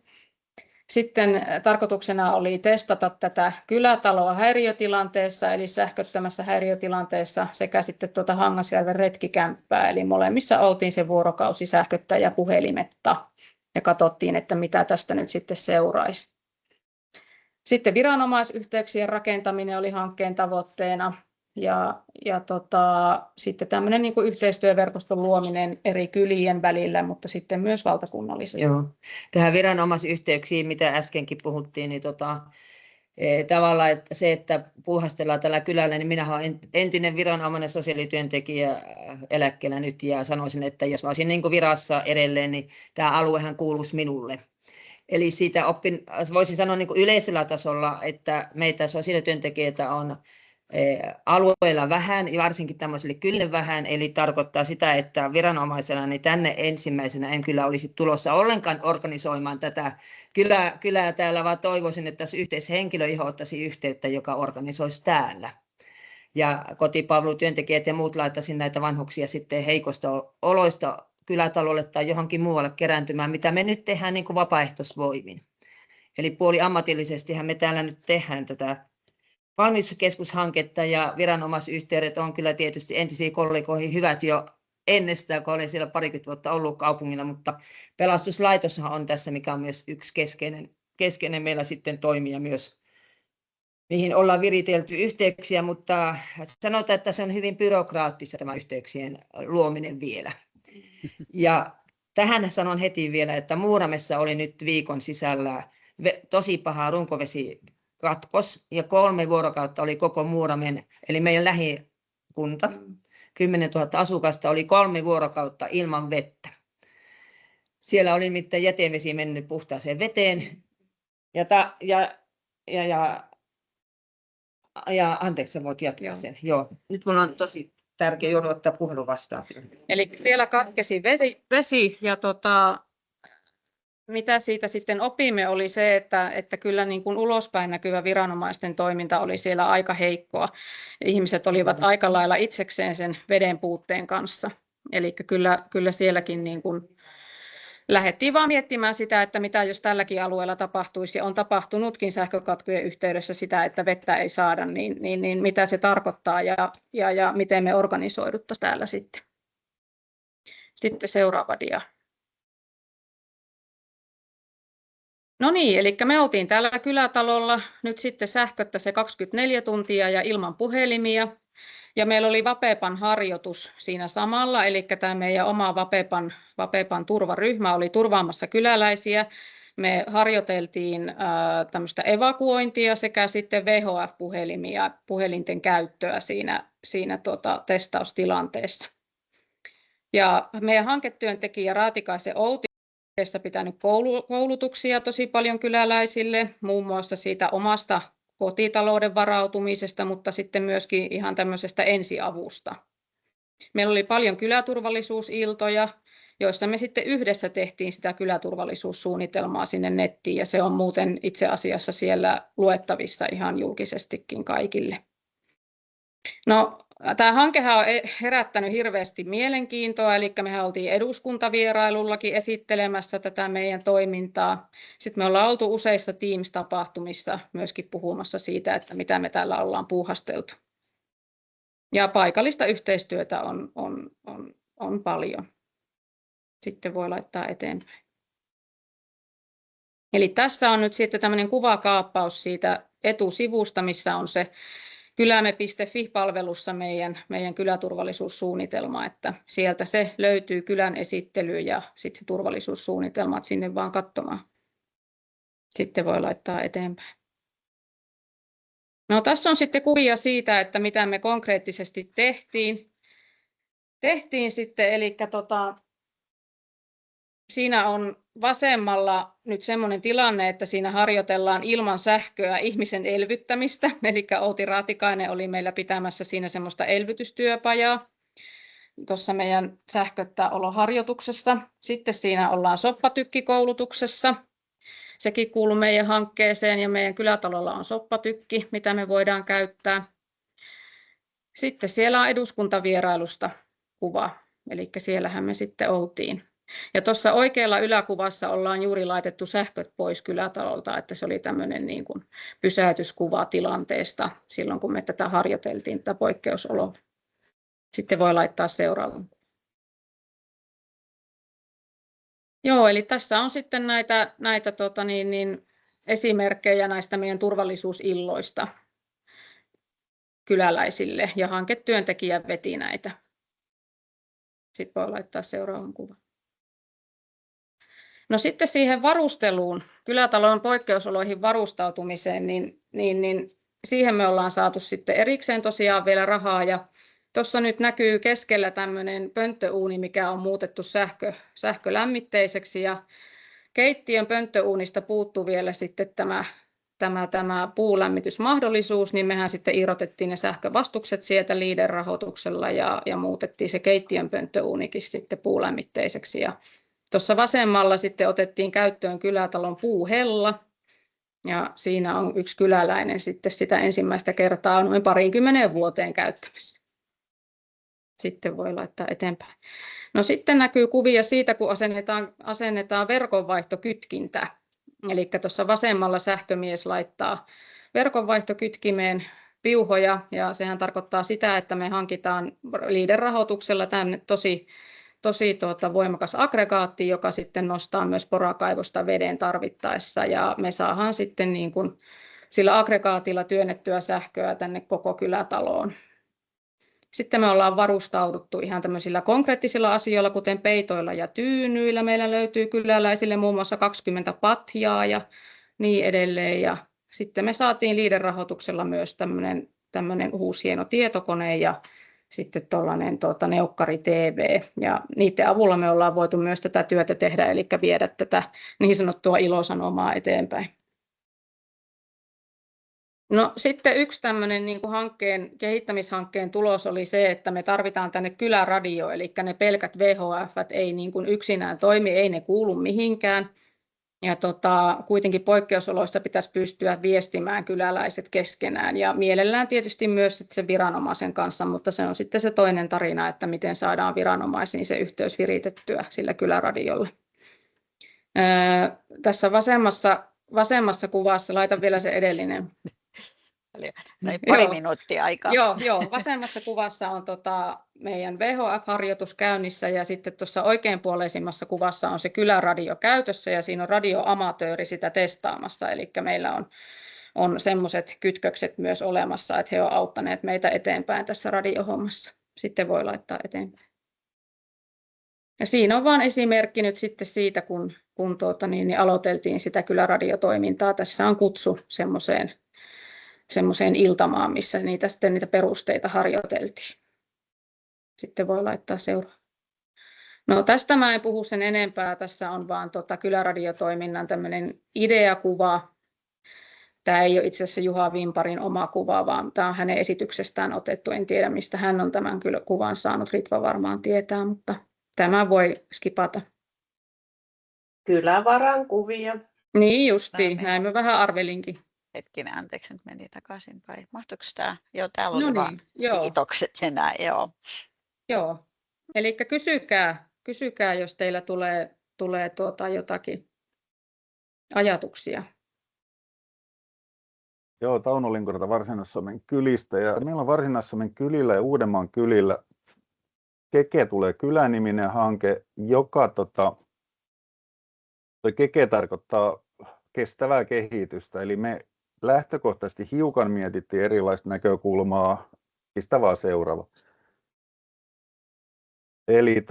Sitten tarkoituksena oli testata tätä kylätaloa häiriötilanteessa, eli sähköttömässä häiriötilanteessa sekä sitten Hangasjärven retkikämppää, eli molemmissa oltiin se vuorokausi sähköttä ja puhelimetta ja katsottiin, että mitä tästä nyt sitten seuraisi. Sitten viranomaisyhteyksien rakentaminen oli hankkeen tavoitteena ja sitten tämmöinen niin kuin yhteistyöverkoston luominen eri kylien välillä, mutta sitten myös valtakunnallisesti. Joo. Tähän viranomaisyhteyksiin, mitä äskenkin puhuttiin, niin tavallaan että se, että puuhastellaan tällä kylällä, niin minä olen entinen viranomainen sosiaalityöntekijä eläkkeellä nyt ja sanoisin, että jos mä olisin niin kuin virassa edelleen, niin tämä aluehan kuuluisi minulle. Eli siitä voisin sanoa niin kuin yleisellä tasolla, että meitä sosiaalityöntekijöitä on alueella vähän, ja varsinkin tämmöisille kylille vähän, eli tarkoittaa sitä, että viranomaisena niin tänne ensimmäisenä en kyllä olisi tulossa ollenkaan organisoimaan tätä kylää täällä, vaan toivoisin, että tässä yhteishenkilö, johon ottaisi yhteyttä, joka organisoisi täällä. Ja kotipalvelutyöntekijät ja muut laittaisin näitä vanhuksia sitten heikosta oloista kylätalolle tai johonkin muualle kerääntymään, mitä me nyt tehdään niin kuin vapaaehtoisvoimin. Eli puoliammatillisestihan me täällä nyt tehdään tätä valmiuskeskushanketta ja viranomaisyhteydet on kyllä tietysti entisiin kollegoihin hyvät jo ennestään, kun olen siellä parikymmentä vuotta ollut kaupungilla, mutta pelastuslaitoshan on tässä, mikä on myös yksi keskeinen meillä sitten toimija myös, mihin ollaan viritelty yhteyksiä, mutta sanotaan, että se on hyvin byrokraattista tämä yhteyksien luominen vielä. Ja tähän sanon heti vielä, että Muuramessa oli nyt viikon sisällä tosi paha runkovesikatkos ja 3 vuorokautta oli koko Muuramen, eli meidän lähikunta, 10 000 asukasta, oli 3 vuorokautta ilman vettä. Siellä oli nimittäin jätevesi mennyt puhtaaseen veteen ja anteeksi, voit jatkaa sen. Joo. Nyt minulla on tosi tärkeä joudua ottaa puhelu vastaan. Eli siellä katkesi vesi ja mitä siitä sitten opimme oli se, että kyllä niin kuin ulospäin näkyvä viranomaisten toiminta oli siellä aika heikkoa. Ihmiset olivat aika lailla itsekseen sen veden puutteen kanssa. Eli kyllä sielläkin niin kuin lähdettiin vaan miettimään sitä, että mitä jos tälläkin alueella tapahtuisi, ja on tapahtunutkin sähkökatkojen yhteydessä sitä, että vettä ei saada, niin mitä se tarkoittaa ja miten me organisoiduttaisiin täällä sitten. Sitten seuraava dia. No niin, eli me oltiin täällä kylätalolla nyt sitten sähköttä se 24 tuntia ja ilman puhelimia. Ja meillä oli Vapepan harjoitus siinä samalla, eli tämä meidän oma Vapepan turvaryhmä oli turvaamassa kyläläisiä. Me harjoiteltiin tämmöistä evakuointia sekä sitten VHF-puhelimia, puhelinten käyttöä siinä testaustilanteessa. Ja meidän hanketyöntekijä Raatikaisen Outi on pitänyt koulutuksia tosi paljon kyläläisille, muun muassa siitä omasta kotitalouden varautumisesta, mutta sitten myöskin ihan tämmöisestä ensiavusta. Meillä oli paljon kyläturvallisuusiltoja, joissa me sitten yhdessä tehtiin sitä kyläturvallisuussuunnitelmaa sinne nettiin, ja se on muuten itse asiassa siellä luettavissa ihan julkisestikin kaikille. No, tämä hankehan on herättänyt hirveästi mielenkiintoa, eli mehän oltiin eduskuntavierailullakin esittelemässä tätä meidän toimintaa. Sitten me ollaan oltu useissa Teams-tapahtumissa myöskin puhumassa siitä, että mitä me täällä ollaan puuhasteltu. Ja paikallista yhteistyötä on paljon. Sitten voi laittaa eteenpäin. Eli tässä on nyt sitten tämmöinen kuvakaappaus siitä etusivusta, missä on se kylämme.fi-palvelussa meidän kyläturvallisuussuunnitelma, että sieltä se löytyy kylän esittely ja sitten se turvallisuussuunnitelma, että sinne vaan katsomaan. Sitten voi laittaa eteenpäin. No, tässä on sitten kuvia siitä, että mitä me konkreettisesti tehtiin. tehtiin sitten, eli siinä on vasemmalla nyt semmoinen tilanne, että siinä harjoitellaan ilman sähköä ihmisen elvyttämistä, eli Outi Raatikainen oli meillä pitämässä siinä semmoista elvytystyöpajaa tuossa meidän sähköttää oloharjoituksessa. Sitten siinä ollaan soppatykkikoulutuksessa. Sekin kuuluu meidän hankkeeseen ja meidän kylätalolla on soppatykki, mitä me voidaan käyttää. Sitten siellä on eduskuntavierailusta kuva, eli siellähän me sitten oltiin. Ja tuossa oikealla yläkuvassa ollaan juuri laitettu sähköt pois kylätalolta, että se oli tämmöinen niin kuin pysäytyskuva tilanteesta silloin, kun me tätä harjoiteltiin, tätä poikkeusoloa. Sitten voi laittaa seuraavan. Joo, eli tässä on sitten näitä esimerkkejä näistä meidän turvallisuusilloista kyläläisille, ja hanketyöntekijä veti näitä. Sitten voi laittaa seuraavan kuvan. No sitten siihen varusteluun, kylätalon poikkeusoloihin varustautumiseen, niin siihen me ollaan saatu sitten erikseen tosiaan vielä rahaa. Ja tuossa nyt näkyy keskellä tämmöinen pönttöuuni, mikä on muutettu sähkölämmitteiseksi. Ja keittiön pönttöuunista puuttuu vielä sitten tämä puulämmitysmahdollisuus, niin mehän sitten irrotettiin ne sähkövastukset sieltä LEADER-rahoituksella ja muutettiin se keittiön pönttöuunikin sitten puulämmitteiseksi. Ja tuossa vasemmalla sitten otettiin käyttöön kylätalon puuhella, ja siinä on yksi kyläläinen sitten sitä ensimmäistä kertaa noin 20 vuoteen käyttämässä. Sitten voi laittaa eteenpäin. No sitten näkyy kuvia siitä, kun asennetaan verkonvaihtokytkintä. Eli tuossa vasemmalla sähkömies laittaa verkonvaihtokytkimeen piuhoja, ja sehän tarkoittaa sitä, että me hankitaan LEADER-rahoituksella tänne tosi voimakas aggregaatti, joka sitten nostaa myös porakaivosta veden tarvittaessa, ja me saadaan sitten niin kuin sillä aggregaatilla työnnettyä sähköä tänne koko kylätaloon. Sitten me ollaan varustauduttu ihan tämmöisillä konkreettisilla asioilla, kuten peitoilla ja tyynyillä. Meillä löytyy kyläläisille muun muassa 20 patjaa ja niin edelleen. Ja sitten me saatiin LEADER-rahoituksella myös tämmöinen uusi hieno tietokone ja sitten tuollainen neukkari TV. Ja niiden avulla me ollaan voitu myös tätä työtä tehdä, eli viedä tätä niin sanottua ilosanomaa eteenpäin. No sitten yksi tämmöinen niin kuin kehittämishankkeen tulos oli se, että me tarvitaan tänne kyläradio, eli ne pelkät VHF ei niin kuin yksinään toimi, ei ne kuulu mihinkään. Ja kuitenkin poikkeusoloissa pitäisi pystyä viestimään kyläläiset keskenään ja mielellään tietysti myös sen viranomaisen kanssa, mutta se on sitten se toinen tarina, että miten saadaan viranomaisiin se yhteys viritettyä sillä kyläradiolla. Tässä vasemmassa kuvassa, laitan vielä se edellinen. Pari minuuttia aikaa. Joo, vasemmassa kuvassa on meidän VHF-harjoitus käynnissä ja sitten tuossa oikeanpuoleisimmassa kuvassa on se kyläradio käytössä ja siinä on radioamatööri sitä testaamassa, eli meillä on semmoiset kytkökset myös olemassa, että he ovat auttaneet meitä eteenpäin tässä radiohommassa. Sitten voi laittaa eteenpäin. Ja siinä on vain esimerkki nyt sitten siitä, kun aloiteltiin sitä kyläradiotoimintaa. Tässä on kutsu semmoiseen iltamaan, missä niitä perusteita harjoiteltiin. Sitten voi laittaa seuraava. No tästä mä en puhu sen enempää. Tässä on vaan kyläradiotoiminnan tämmöinen ideakuva. Tämä ei ole itse asiassa Juha Vimparin oma kuva, vaan tämä on hänen esityksestään otettu. En tiedä, mistä hän on tämän kuvan saanut. Ritva varmaan tietää, mutta tämä voi skipata. Kylävaran kuvia. Niin justiin, näin mä vähän arvelinkin. Hetkinen, anteeksi, nyt meni takaisinpäin. Mahtuiko tämä? Joo, täällä oli No niin, vaan kiitokset ja näin, joo. Joo, eli kysykää, jos teillä tulee jotakin ajatuksia. Joo, Tauno Linkorta Varsinais-Suomen kylistä. Ja meillä on Varsinais-Suomen kylillä ja Uudenmaan kylillä Keke tulee kyläniminen hanke, joka toi Keke tarkoittaa kestävää kehitystä. Eli me lähtökohtaisesti hiukan mietittiin erilaista näkökulmaa, mistä vaan seuraava. Eli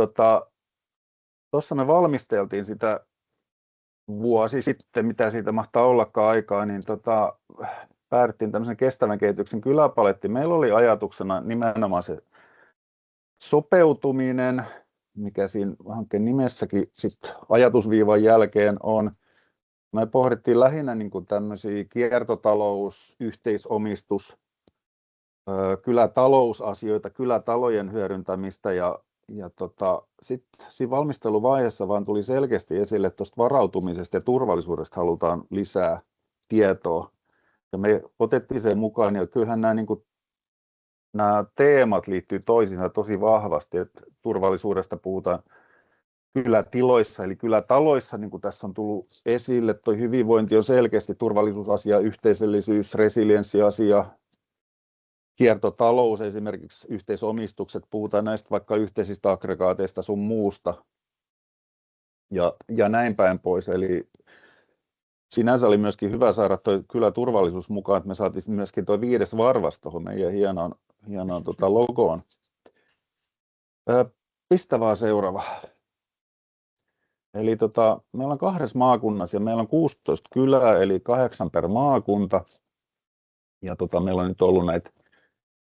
tuossa me valmisteltiin sitä vuosi sitten, mitä siitä mahtaa ollakaan aikaa, niin päädyttiin tämmöisen kestävän kehityksen kyläpalettiin. Meillä oli ajatuksena nimenomaan se sopeutuminen, mikä siinä hankkeen nimessäkin sit ajatusviivan jälkeen on. Me pohdittiin lähinnä niin kuin tämmöisiä kiertotalous, yhteisomistus, kylätalousasioita, kylätalojen hyödyntämistä ja sitten siinä valmisteluvaiheessa vaan tuli selkeästi esille, että tuosta varautumisesta ja turvallisuudesta halutaan lisää tietoa. Ja me otettiin sen mukaan ja kyllähän nämä teemat liittyy toisiinsa tosi vahvasti, että turvallisuudesta puhutaan kylätiloissa, eli kylätaloissa, niin kuin tässä on tullut esille, tuo hyvinvointi on selkeästi turvallisuusasia, yhteisöllisyys, resilienssiasia, kiertotalous, esimerkiksi yhteisomistukset, puhutaan näistä vaikka yhteisistä aggregaateista sun muusta, ja näin päin pois, eli sinänsä oli myöskin hyvä saada tuo kyläturvallisuus mukaan, että me saatiin myöskin tuo 5. varvas tuohon meidän hienoon logoon. Pistä vaan seuraava. Eli meillä on 2 maakunnassa ja meillä on 16 kylää, eli 8 per maakunta. Ja meillä on nyt ollut näitä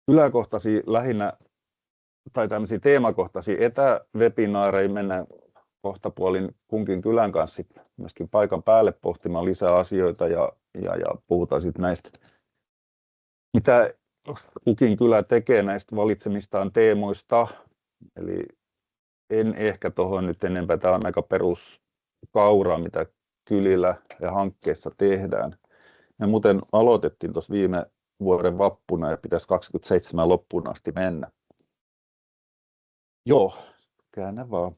kyläkohtaisia lähinnä, tai tämmöisiä teemakohtaisia etäwebinaareja, mennään kohtapuolin kunkin kylän kanssa myöskin paikan päälle pohtimaan lisää asioita ja puhutaan sitten näistä, mitä kukin kylä tekee näistä valitsemistaan teemoista. Eli en ehkä tuohon nyt enempää, tämä on aika peruskauraa, mitä kylillä ja hankkeissa tehdään. Me muuten aloitettiin tuossa viime vuoden vappuna ja pitäisi 27 loppuun asti mennä. Joo, käännä vaan.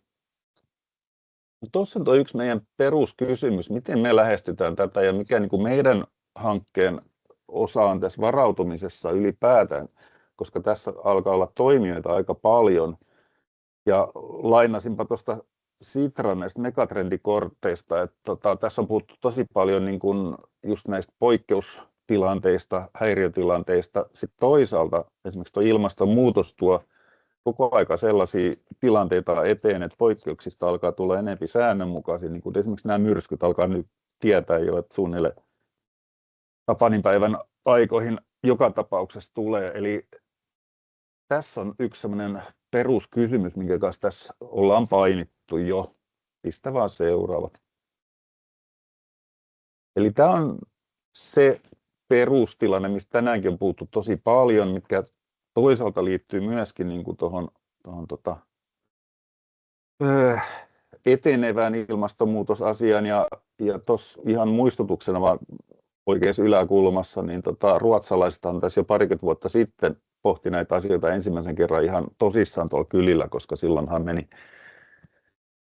Tuossa on tuo yksi meidän peruskysymys, miten me lähestytään tätä ja mikä niin kuin meidän hankkeen osa on tässä varautumisessa ylipäätään, koska tässä alkaa olla toimijoita aika paljon. Ja lainasinpa tuosta Sitran näistä megatrendikorteista, että tässä on puhuttu tosi paljon niin kuin just näistä poikkeustilanteista, häiriötilanteista. Sitten toisaalta esimerkiksi tuo ilmastonmuutos tuo koko aika sellaisia tilanteita eteen, että poikkeuksista alkaa tulla enemmän säännönmukaisia, niin kuin esimerkiksi nämä myrskyt alkaa nyt tietää jo, että suunnilleen tapaninpäivän aikoihin joka tapauksessa tulee. Eli tässä on yksi sellainen peruskysymys, minkä kanssa tässä ollaan painittu jo. Pistä vaan seuraava. Eli tämä on se perustilanne, mistä tänäänkin on puhuttu tosi paljon, mitkä toisaalta liittyy myöskin niin kuin tuohon etenevään ilmastonmuutosasiaan. Ja tuossa ihan muistutuksena vaan oikeassa yläkulmassa, niin ruotsalaiset on tässä jo 20 vuotta sitten pohti näitä asioita ensimmäisen kerran ihan tosissaan tuolla kylillä, koska silloinhan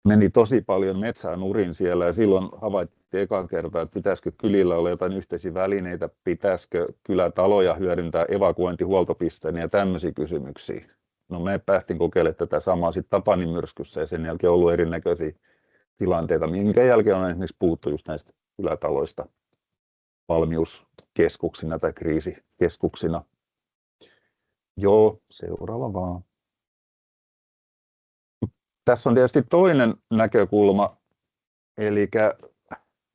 meni tosi paljon metsään nurin siellä ja silloin havaittiin ekan kertaa, että pitäisikö kylillä olla jotain yhteisiä välineitä, pitäisikö kylätaloja hyödyntää evakuointihuoltopisteen ja tämmöisiä kysymyksiä. No me päästiin kokeilemaan tätä samaa sitten Tapanin myrskyssä ja sen jälkeen on ollut erinäköisiä tilanteita, minkä jälkeen on esimerkiksi puhuttu just näistä kylätaloista valmiuskeskuksina tai kriisikeskuksina. Joo, seuraava vaan. Tässä on tietysti toinen näkökulma, eli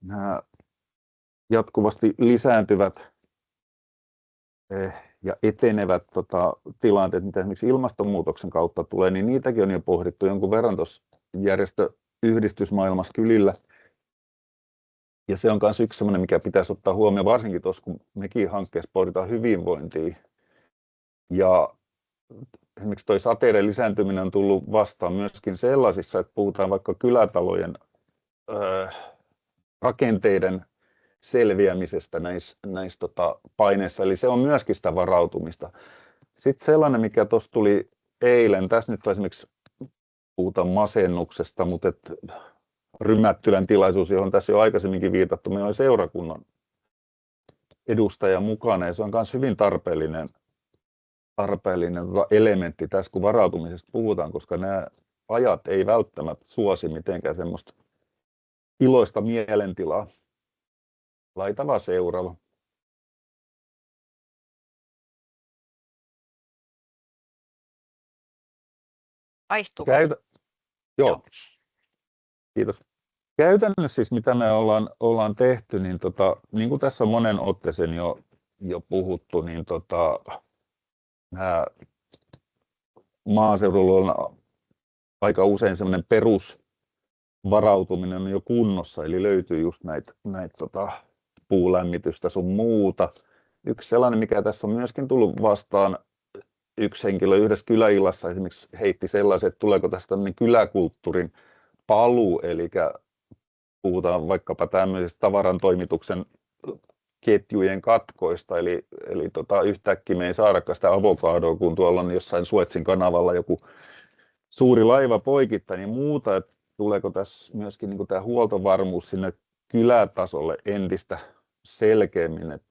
nämä jatkuvasti lisääntyvät ja etenevät tilanteet, mitä esimerkiksi ilmastonmuutoksen kautta tulee, niin niitäkin on jo pohdittu jonkun verran tuossa järjestöyhdistysmaailmassa kylillä. Ja se on myös yksi sellainen, mikä pitäisi ottaa huomioon, varsinkin tuossa, kun mekin hankkeessa pohditaan hyvinvointia. Ja esimerkiksi tuo sateiden lisääntyminen on tullut vastaan myöskin sellaisissa, että puhutaan vaikka kylätalojen rakenteiden selviämisestä näissä paineissa, eli se on myöskin sitä varautumista. Sitten sellainen, mikä tuossa tuli eilen, tässä nyt esimerkiksi puhutaan masennuksesta, mutta Rymättylän tilaisuus, johon tässä jo aikaisemminkin viitattu, meillä oli seurakunnan edustaja mukana ja se on myös hyvin tarpeellinen elementti tässä, kun varautumisesta puhutaan, koska nämä ajat ei välttämättä suosi mitenkään semmoista iloista mielentilaa. Laita vaan seuraava. Vaihtuuko? Joo. Kiitos. Käytännössä siis mitä me ollaan tehty, niin kuin tässä on monen otteeseen jo puhuttu, niin nämä maaseudulla on aika usein semmoinen perusvarautuminen on jo kunnossa, eli löytyy just näitä puulämmitystä sun muuta. Yksi sellainen, mikä tässä on myöskin tullut vastaan, yksi henkilö yhdessä kyläillassa esimerkiksi heitti sellaisen, että tuleeko tästä tämmöinen kyläkulttuurin paluu, eli puhutaan vaikkapa tämmöisestä tavarantoimituksen ketjujen katkoista, eli yhtäkkiä me ei saadakaan sitä avokadoa, kun tuolla on jossain Suetsin kanavalla joku suuri laiva poikittain ja muuta, että tuleeko tässä myöskin niin kuin tämä huoltovarmuus sinne kylätasolle entistä selkeämmin, että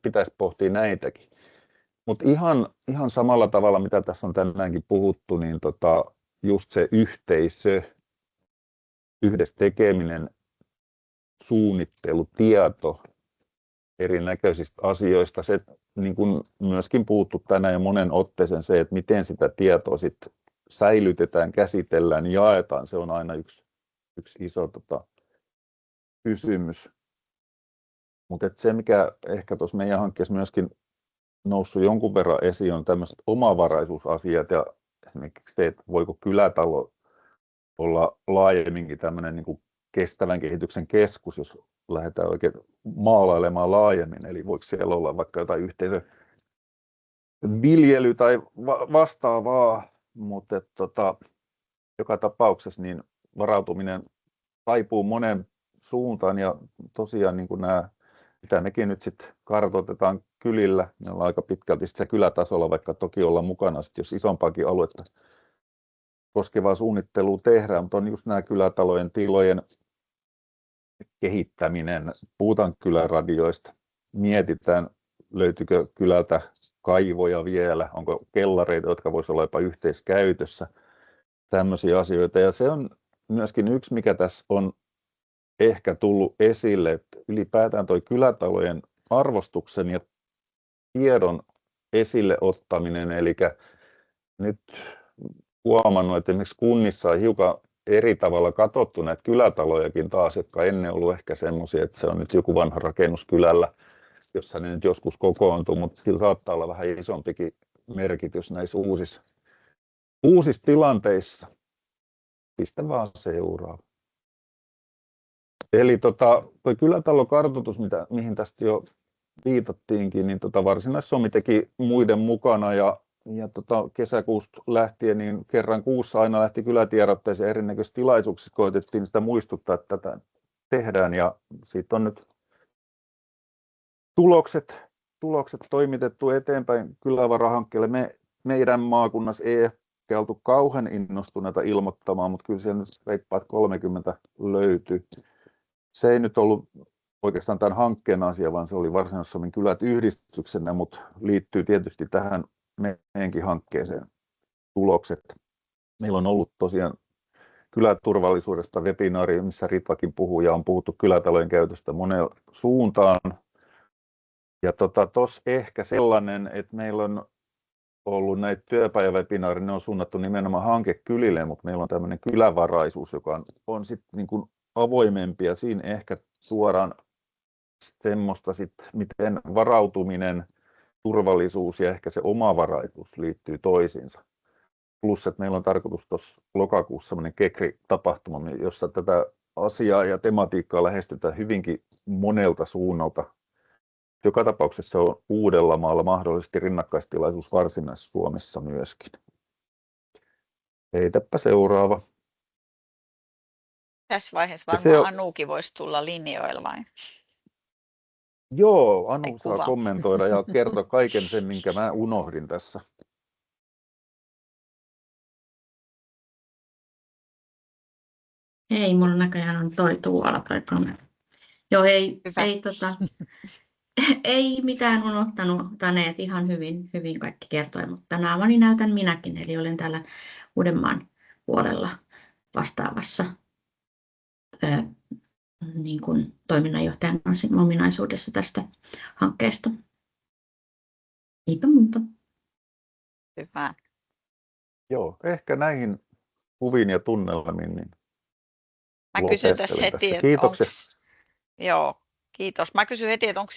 pitäisi pohtia näitäkin. Mutta ihan samalla tavalla, mitä tässä on tänäänkin puhuttu, niin just se yhteisö, yhdessä tekeminen, suunnittelu, tieto erinäköisistä asioista, se niin kuin myöskin puhuttu tänään ja monen otteeseen se, että miten sitä tietoa sitten säilytetään, käsitellään, jaetaan, se on aina yksi iso kysymys. Mutta se, mikä ehkä tuossa meidän hankkeessa myöskin noussut jonkun verran esiin, on tämmöiset omavaraisuusasiat ja esimerkiksi se, että voiko kylätalo olla laajemminkin tämmöinen niin kuin kestävän kehityksen keskus, jos lähdetään oikein maalailemaan laajemmin, eli voiko siellä olla vaikka jotain yhteisöviljely tai vastaavaa, mutta joka tapauksessa niin varautuminen taipuu monen suuntaan ja tosiaan niin kuin nämä, mitä mekin nyt sitten kartoitetaan kylillä, ne on aika pitkälti se kylätasolla, vaikka toki olla mukana sit, jos isompaakin aluetta koskevaa suunnittelua tehdään, mutta on just nämä kylätalojen tilojen kehittäminen, puhutaan kyläradioista, mietitään löytyykö kylältä kaivoja vielä, onko kellareita, jotka voisivat olla jopa yhteiskäytössä, tämmöisiä asioita. Ja se on myöskin yksi, mikä tässä on ehkä tullut esille, että ylipäätään tuo kylätalojen arvostuksen ja tiedon esille ottaminen, eli nyt huomannut, että esimerkiksi kunnissa on hiukan eri tavalla katsottu näitä kylätalojakin taas, jotka ennen ollut ehkä semmoisia, että se on nyt joku vanha rakennus kylällä, jossa ne nyt joskus kokoontuu, mutta sillä saattaa olla vähän isompikin merkitys näissä uusissa tilanteissa. Pistä vaan seuraava. Eli tuo kylätalokartoitus, mihin tästä jo viitattiinkin, niin Varsinais-Suomi teki muiden mukana ja kesäkuusta lähtien niin kerran kuussa aina lähti kylätiedotteeseen erinäköisissä tilaisuuksissa, koitettiin sitä muistuttaa, että tätä tehdään ja siitä on nyt tulokset toimitettu eteenpäin Kylävara-hankkeelle. Meidän maakunnassa ei ehkä oltu kauhean innostuneita ilmoittamaan, mutta kyllä siellä nyt reippaat 30 löytyi. Se ei nyt ollut oikeastaan tämän hankkeen asia, vaan se oli Varsinais-Suomen kylät yhdistyksenä, mutta liittyy tietysti tähän meidänkin hankkeeseen tulokset. Meillä on ollut tosiaan kyläturvallisuudesta webinaari, missä Ritvakin puhuu ja on puhuttu kylätalojen käytöstä moneen suuntaan. Ja tuossa ehkä sellainen, että meillä on ollut näitä työpajawebinaareja, ne on suunnattu nimenomaan hankekylille, mutta meillä on tämmöinen kylävaraisuus, joka on sitten niin kuin avoimempi ja siinä ehkä suoraan semmoista sitten, miten varautuminen, turvallisuus ja ehkä se omavaraisuus liittyy toisiinsa. Plus, että meillä on tarkoitus tuossa lokakuussa semmoinen KEKRI-tapahtuma, jossa tätä asiaa ja tematiikkaa lähestytään hyvinkin monelta suunnalta. Joka tapauksessa se on Uudellamaalla mahdollisesti rinnakkaistilaisuus Varsinais-Suomessa myöskin. Heitäpä seuraava. Tässä vaiheessa varmaan Anukin voisi tulla linjoilla vai? Joo, Anu saa kommentoida ja kertoa kaiken sen, minkä mä unohdin tässä. Ei, mulla näköjään on tuolla toi kamera. Joo, ei mitään unohtanut, Taneet ihan hyvin kaikki kertoi, mutta naamani näytän minäkin, eli olen täällä Uudenmaan puolella vastaavassa niin kuin toiminnanjohtajan ominaisuudessa tästä hankkeesta. Eipä muuta. Hyvä. Joo, ehkä näihin kuviin ja tunnelmiin. Niin mä kysyn tässä heti, että kiitos. Mä kysyn heti, että onko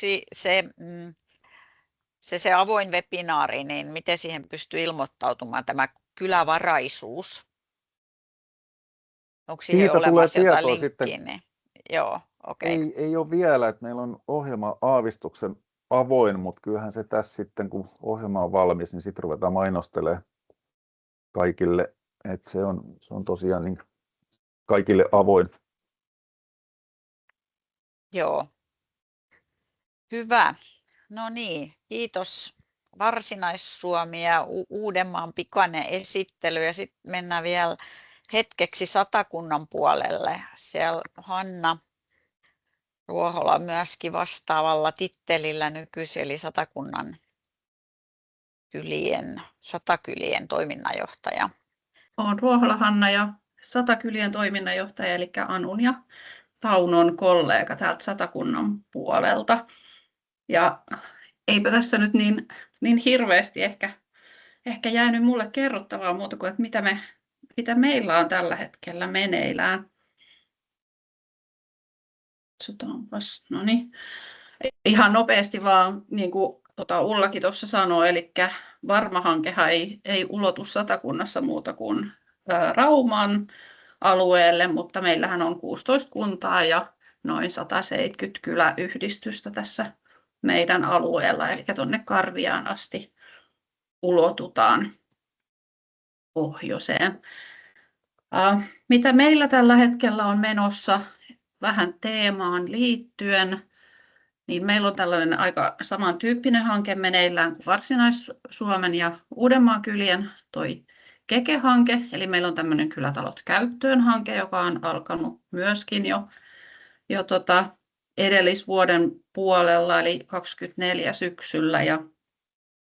se avoin webinaari, niin miten siihen pystyy ilmoittautumaan? Tämä kylävaraisuus. Onko siihen Siitä tulee olemassa jotain tietoa linkkiä? sitten. Niin, joo, okei. Ei ole vielä, että meillä on ohjelma aavistuksen avoin, mutta kyllähän se tässä sitten, kun ohjelma on valmis, niin sitten ruvetaan mainostelemaan kaikille, että se on tosiaan niin kaikille avoin. Joo. Hyvä. No niin, kiitos Varsinais-Suomi ja Uudenmaan pikainen esittely. Ja sitten mennään vielä hetkeksi Satakunnan puolelle. Siellä Hanna Ruohola myöskin vastaavalla tittelillä nykyisin, eli Satakunnan Satakylien toiminnanjohtaja. Olen Ruohola Hanna ja Satakylien toiminnanjohtaja, eli Anun ja Taunon kollega täältä Satakunnan puolelta. Ja eipä tässä nyt niin hirveästi ehkä jäänyt mulle kerrottavaa muuta kuin, että mitä meillä on tällä hetkellä meneillään. Katsotaanpas, no niin. Ihan nopeasti vaan, niin kuin Ullakin tuossa sanoi, eli Varma-hankehan ei ulotu Satakunnassa muuta kuin Rauman alueelle, mutta meillähän on 16 kuntaa ja noin 170 kyläyhdistystä tässä meidän alueella, eli tuonne Karviaan asti ulotutaan pohjoiseen. Mitä meillä tällä hetkellä on menossa vähän teemaan liittyen, niin meillä on tällainen aika samantyyppinen hanke meneillään kuin Varsinais-Suomen ja Uudenmaan kylien toi Keke-hanke, eli meillä on tämmöinen Kylätalot käyttöön -hanke, joka on alkanut myöskin jo edellisvuoden puolella, eli 2024 syksyllä, ja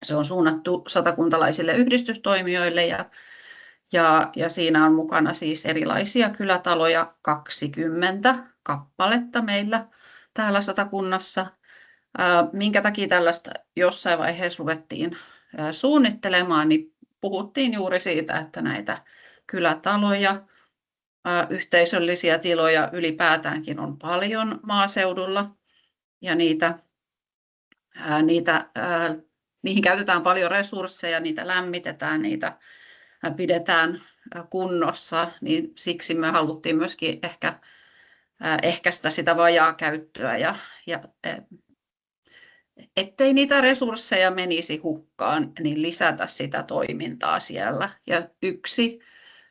se on suunnattu satakuntalaisille yhdistystoimijoille, ja siinä on mukana siis erilaisia kylätaloja, 20 kappaletta meillä täällä Satakunnassa. Minkä takia tällaista jossain vaiheessa ruvettiin suunnittelemaan, niin puhuttiin juuri siitä, että näitä kylätaloja, yhteisöllisiä tiloja ylipäätäänkin on paljon maaseudulla, ja niihin käytetään paljon resursseja, niitä lämmitetään, niitä pidetään kunnossa, niin siksi me haluttiin myöskin ehkäistä sitä vajaakäyttöä ja ettei niitä resursseja menisi hukkaan, niin lisätä sitä toimintaa siellä. Ja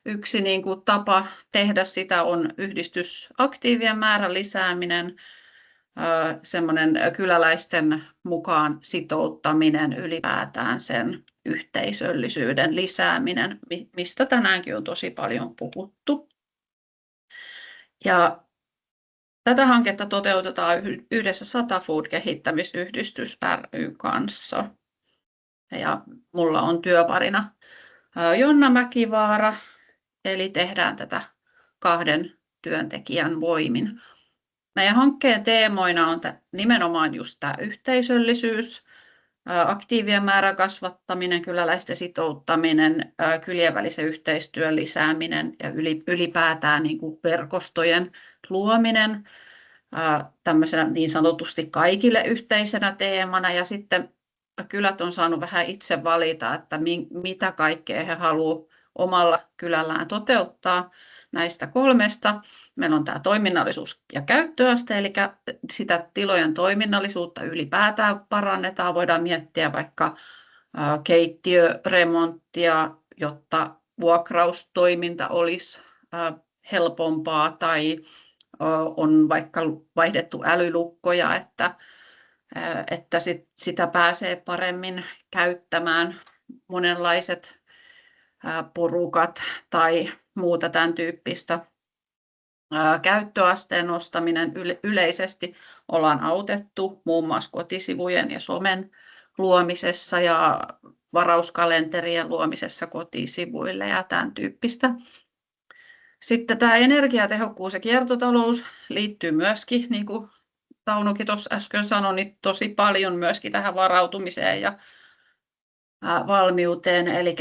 yksi niin kuin tapa tehdä sitä on yhdistysaktiivien määrän lisääminen, semmoinen kyläläisten mukaan sitouttaminen, ylipäätään sen yhteisöllisyyden lisääminen, mistä tänäänkin on tosi paljon puhuttu. Ja tätä hanketta toteutetaan yhdessä Satafood-kehittämisyhdistys ry kanssa. Ja mulla on työparina Jonna Mäkivaara, eli tehdään tätä 2 työntekijän voimin. Meidän hankkeen teemoina on nimenomaan just tämä yhteisöllisyys, aktiivien määrän kasvattaminen, kyläläisten sitouttaminen, kylien välisen yhteistyön lisääminen ja ylipäätään niin kuin verkostojen luominen tämmöisenä niin sanotusti kaikille yhteisenä teemana. Ja sitten kylät on saanut vähän itse valita, että mitä kaikkea he haluavat omalla kylällään toteuttaa näistä 3. Meillä on tämä toiminnallisuus ja käyttöaste, eli sitä tilojen toiminnallisuutta ylipäätään parannetaan. Voidaan miettiä vaikka keittiöremonttia, jotta vuokraustoiminta olisi helpompaa, tai on vaikka vaihdettu älylukkoja, että sitä pääsee paremmin käyttämään monenlaiset porukat tai muuta tämän tyyppistä. Käyttöasteen nostaminen yleisesti ollaan autettu muun muassa kotisivujen ja somen luomisessa ja varauskalenterien luomisessa kotisivuille ja tämän tyyppistä. Sitten tämä energiatehokkuus ja kiertotalous liittyy myöskin, niin kuin Taunokin tuossa äsken sanoi, niin tosi paljon myöskin tähän varautumiseen ja valmiuteen. Eli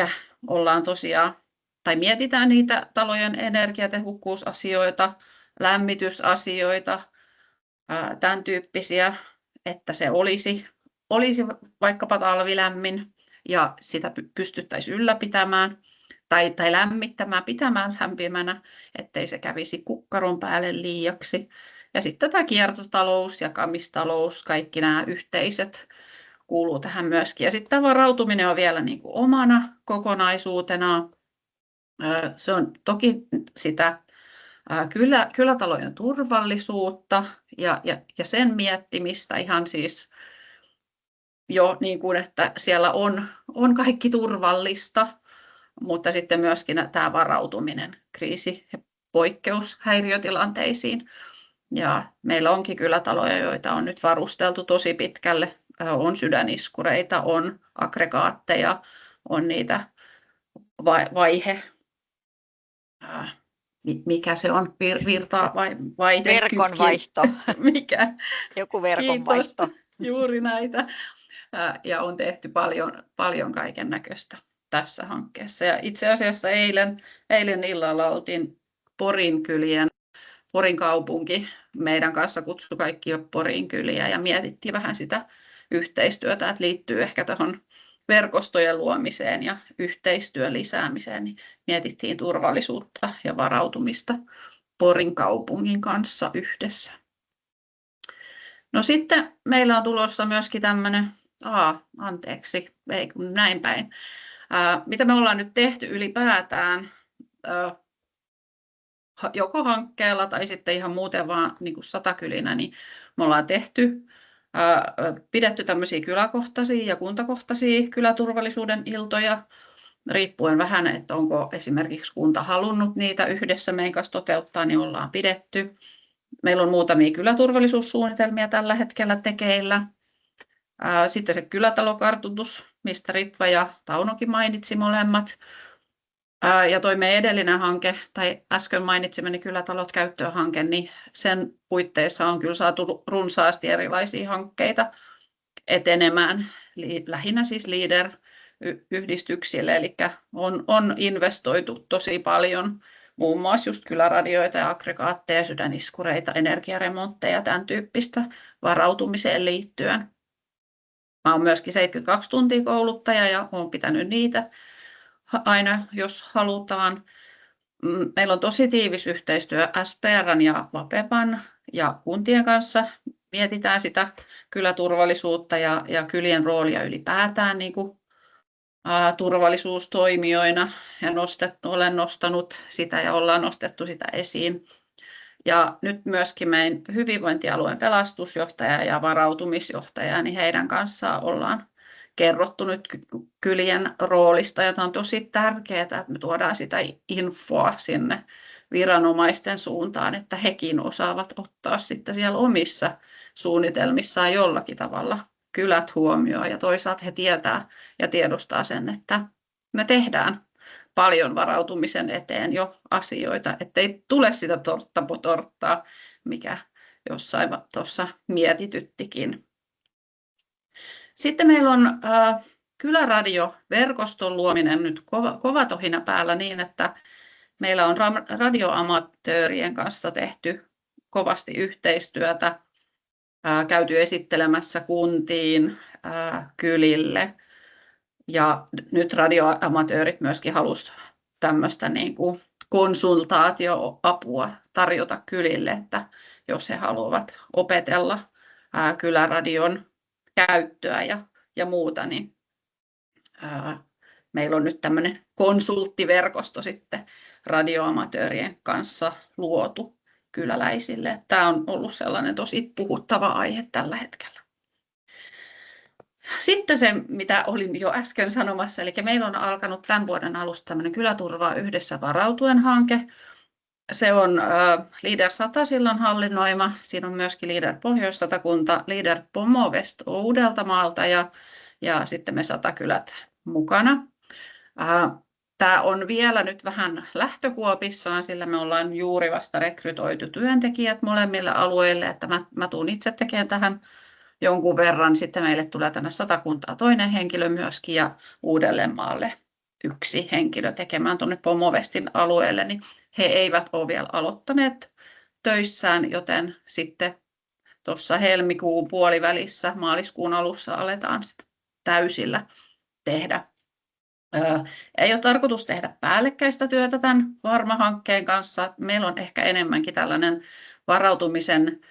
ollaan tosiaan, tai mietitään niitä talojen energiatehokkuusasioita, lämmitysasioita, tämän tyyppisiä, että se olisi vaikkapa talvilämmin ja sitä pystyttäisiin ylläpitämään. tai lämmittämään, pitämään lämpimänä, ettei se kävisi kukkaron päälle liiaksi. Ja sitten tämä kiertotalous, jakamistalous, kaikki nämä yhteiset kuuluu tähän myöskin. Ja sitten tämä varautuminen on vielä niin kuin omana kokonaisuutena. Se on toki sitä kylätalojen turvallisuutta ja sen miettimistä ihan siis jo niin kuin, että siellä on kaikki turvallista, mutta sitten myöskin tämä varautuminen kriisi- ja poikkeushäiriötilanteisiin. Ja meillä onkin kylätaloja, joita on nyt varusteltu tosi pitkälle. On sydäniskureita, on aggregaatteja, on niitä mikä se on, virtaa vai vaihde? Verkonvaihto. Mikä? Joku verkonvaihto. Kiitos. Juuri näitä. Ja on tehty paljon kaiken näköistä tässä hankkeessa. Ja itse asiassa eilen illalla oltiin Porin kylien, Porin kaupunki meidän kanssa kutsui kaikki jo Porin kyliä ja mietittiin vähän sitä yhteistyötä, että liittyy ehkä tuohon verkostojen luomiseen ja yhteistyön lisäämiseen, niin mietittiin turvallisuutta ja varautumista Porin kaupungin kanssa yhdessä. No sitten meillä on tulossa myöskin tämmöinen, ei kun näin päin, mitä me ollaan nyt tehty ylipäätään, joko hankkeella tai sitten ihan muuten vaan niin kuin Satakylinä, niin me ollaan pidetty tämmöisiä kyläkohtaisia ja kuntakohtaisia kyläturvallisuuden iltoja, riippuen vähän, että onko esimerkiksi kunta halunnut niitä yhdessä meidän kanssa toteuttaa, niin ollaan pidetty. Meillä on muutamia kyläturvallisuussuunnitelmia tällä hetkellä tekeillä. Sitten se kylätalokartoitus, mistä Ritva ja Taunokin mainitsi molemmat. Ja toi meidän edellinen hanke, tai äsken mainitsemani Kylätalot käyttöön hanke, niin sen puitteissa on kyllä saatu runsaasti erilaisia hankkeita etenemään, lähinnä siis Leader-yhdistyksille, eli on investoitu tosi paljon, muun muassa just kyläradioita ja aggregaatteja, sydäniskureita, energiaremontteja, tämän tyyppistä varautumiseen liittyen. Mä oon myöskin 72 tuntia kouluttaja ja olen pitänyt niitä aina, jos halutaan. Meillä on tosi tiivis yhteistyö SPR:n ja Vapepan ja kuntien kanssa. Mietitään sitä kyläturvallisuutta ja kylien roolia ylipäätään niin kuin, turvallisuustoimijoina. Ja olen nostanut sitä ja ollaan nostettu sitä esiin. Ja nyt myöskin meidän hyvinvointialueen pelastusjohtaja ja varautumisjohtaja, niin heidän kanssaan ollaan kerrottu nyt kylien roolista. Ja tämä on tosi tärkeää, että me tuodaan sitä infoa sinne viranomaisten suuntaan, että hekin osaavat ottaa sitten siellä omissa suunnitelmissaan jollakin tavalla kylät huomioon. Ja toisaalta he tietää ja tiedostaa sen, että me tehdään paljon varautumisen eteen jo asioita, ettei tule sitä torttaa, mikä jossain tuossa mietityttikin. Sitten meillä on kyläradioverkoston luominen nyt kova tohina päällä niin, että meillä on radioamatöörien kanssa tehty kovasti yhteistyötä, käyty esittelemässä kuntiin, kylille. Ja nyt radioamatöörit myöskin halusivat tämmöistä niin kuin konsultaatioapua tarjota kylille, että jos he haluavat opetella kyläradion käyttöä ja muuta, niin meillä on nyt tämmöinen konsulttiverkosto sitten radioamatöörien kanssa luotu kyläläisille. Tämä on ollut sellainen tosi puhuttava aihe tällä hetkellä. Sitten se, mitä olin jo äsken sanomassa, eli meillä on alkanut tämän vuoden alusta tämmöinen Kyläturvaa yhdessä varautuen hanke. Se on Leader Satasillan hallinnoima. Siinä on myöskin Leader Pohjois-Satakunta, Leader Pomovest Uudeltamaalta ja sitten me Satakylät mukana. Tämä on vielä nyt vähän lähtökuopissaan, sillä me ollaan juuri vasta rekrytoitu työntekijät molemmille alueille, että mä tuun itse tekemään tähän jonkun verran. Sitten meille tulee tänne Satakuntaan toinen henkilö myöskin ja Uudellemaalle yksi henkilö tekemään tuonne Pomovestin alueelle, niin he eivät ole vielä aloittaneet töissään, joten sitten tuossa helmikuun puolivälissä, maaliskuun alussa aletaan sitten täysillä tehdä Ei ole tarkoitus tehdä päällekkäistä työtä tämän Varma-hankkeen kanssa. Meillä on ehkä enemmänkin tällainen varautumisen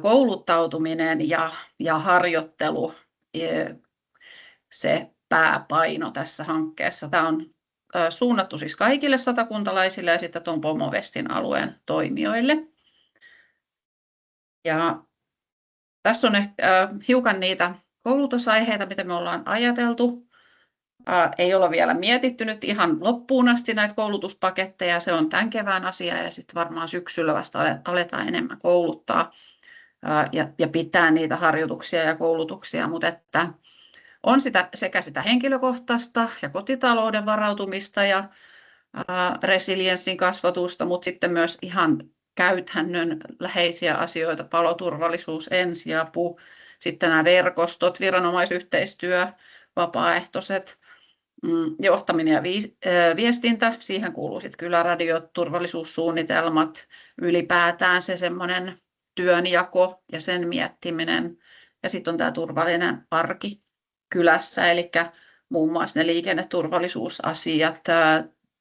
kouluttautuminen ja harjoittelu se pääpaino tässä hankkeessa. Tämä on suunnattu siis kaikille satakuntalaisille ja sitten tuon Pomovestin alueen toimijoille. Ja tässä on hiukan niitä koulutusaiheita, mitä me ollaan ajateltu. Ei ole vielä mietitty nyt ihan loppuun asti näitä koulutuspaketteja. Se on tämän kevään asia ja sitten varmaan syksyllä vasta aletaan enemmän kouluttaa ja pitää niitä harjoituksia ja koulutuksia, mutta että on sekä sitä henkilökohtaista ja kotitalouden varautumista ja resilienssin kasvatusta, mutta sitten myös ihan käytännön läheisiä asioita, paloturvallisuus, ensiapu, sitten nämä verkostot, viranomaisyhteistyö, vapaaehtoiset, johtaminen ja viestintä, siihen kuuluu sitten kyläradiot, turvallisuussuunnitelmat, ylipäätään se semmoinen työnjako ja sen miettiminen. Ja sitten on tämä turvallinen arki kylässä, eli muun muassa ne liikenneturvallisuusasiat,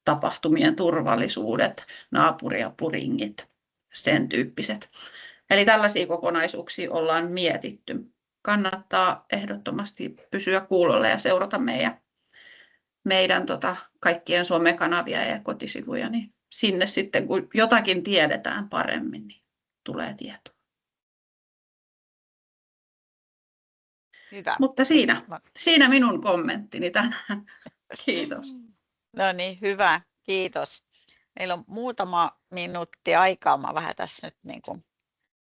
tapahtumien turvallisuudet, naapuriapuringit, sen tyyppiset. Eli tällaisia kokonaisuuksia ollaan mietitty. Kannattaa ehdottomasti pysyä kuulolla ja seurata meidän kaikkien somekanavia ja kotisivuja, niin sinne sitten kun jotakin tiedetään paremmin, niin tulee tietoa. Hyvä. Mutta siinä minun kommenttini tänään. Kiitos. No niin, hyvä. Kiitos. Meillä on muutama minuutti aikaa. Mä vähän tässä nyt niin kuin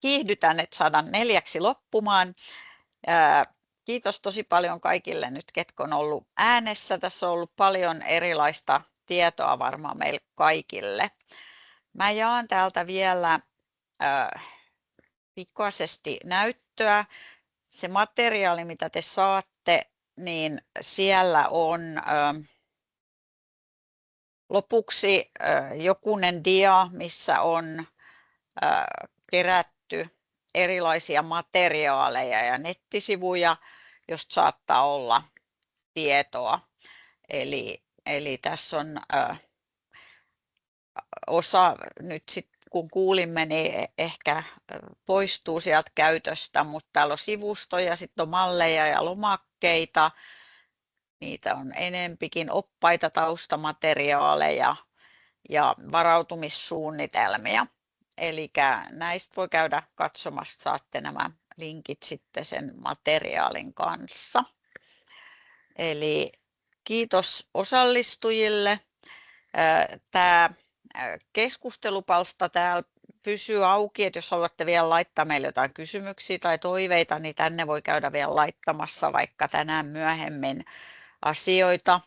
kiihdytän, että saadaan 4 loppumaan. Kiitos tosi paljon kaikille nyt, ketkä on ollut äänessä. Tässä on ollut paljon erilaista tietoa varmaan meille kaikille. Mä jaan täältä vielä pikaisesti näyttöä. Se materiaali, mitä te saatte, niin siellä on lopuksi jokunen dia, missä on kerätty erilaisia materiaaleja ja nettisivuja, josta saattaa olla tietoa. Eli tässä on osa nyt sitten, kun kuulimme, niin ehkä poistuu sieltä käytöstä, mutta täällä on sivustoja, sitten on malleja ja lomakkeita. Niitä on enempikin oppaita, taustamateriaaleja ja varautumissuunnitelmia. Eli näistä voi käydä katsomassa, saatte nämä linkit sitten sen materiaalin kanssa. Eli kiitos osallistujille. Tämä keskustelupalsta täällä pysyy auki, että jos haluatte vielä laittaa meille jotain kysymyksiä tai toiveita, niin tänne voi käydä vielä laittamassa vaikka tänään myöhemmin asioita.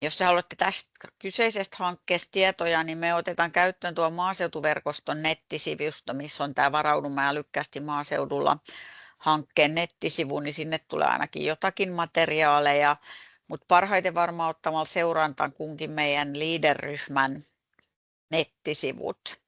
Jos te haluatte tästä kyseisestä hankkeesta tietoja, niin me otetaan käyttöön tuo maaseutuverkoston nettisivusto, missä on tämä Varaudumme älykkäästi maaseudulla hankkeen nettisivu, niin sinne tulee ainakin jotakin materiaaleja, mutta parhaiten varmaan ottamalla seurantaan kunkin meidän LEADER-ryhmän nettisivut.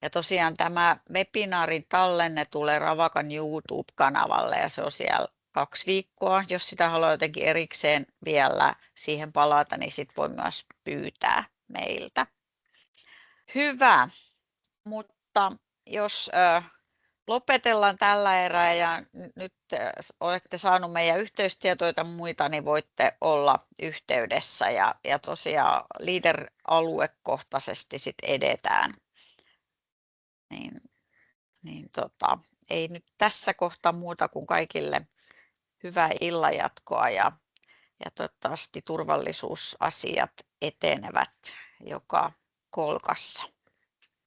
Ja tosiaan tämä webinaarin tallenne tulee Ravakan YouTube-kanavalle ja se on siellä 2 viikkoa. Jos sitä haluaa jotenkin erikseen vielä siihen palata, niin sit voi myös pyytää meiltä. Hyvä, mutta jos lopetellaan tällä erää ja nyt olette saanut meidän yhteystietoja ja muita, niin voitte olla yhteydessä ja tosiaan LEADER-aluekohtaisesti sit edetään. Ei nyt tässä kohtaa muuta kuin kaikille hyvää illanjatkoa ja toivottavasti turvallisuusasiat etenevät joka kolkassa.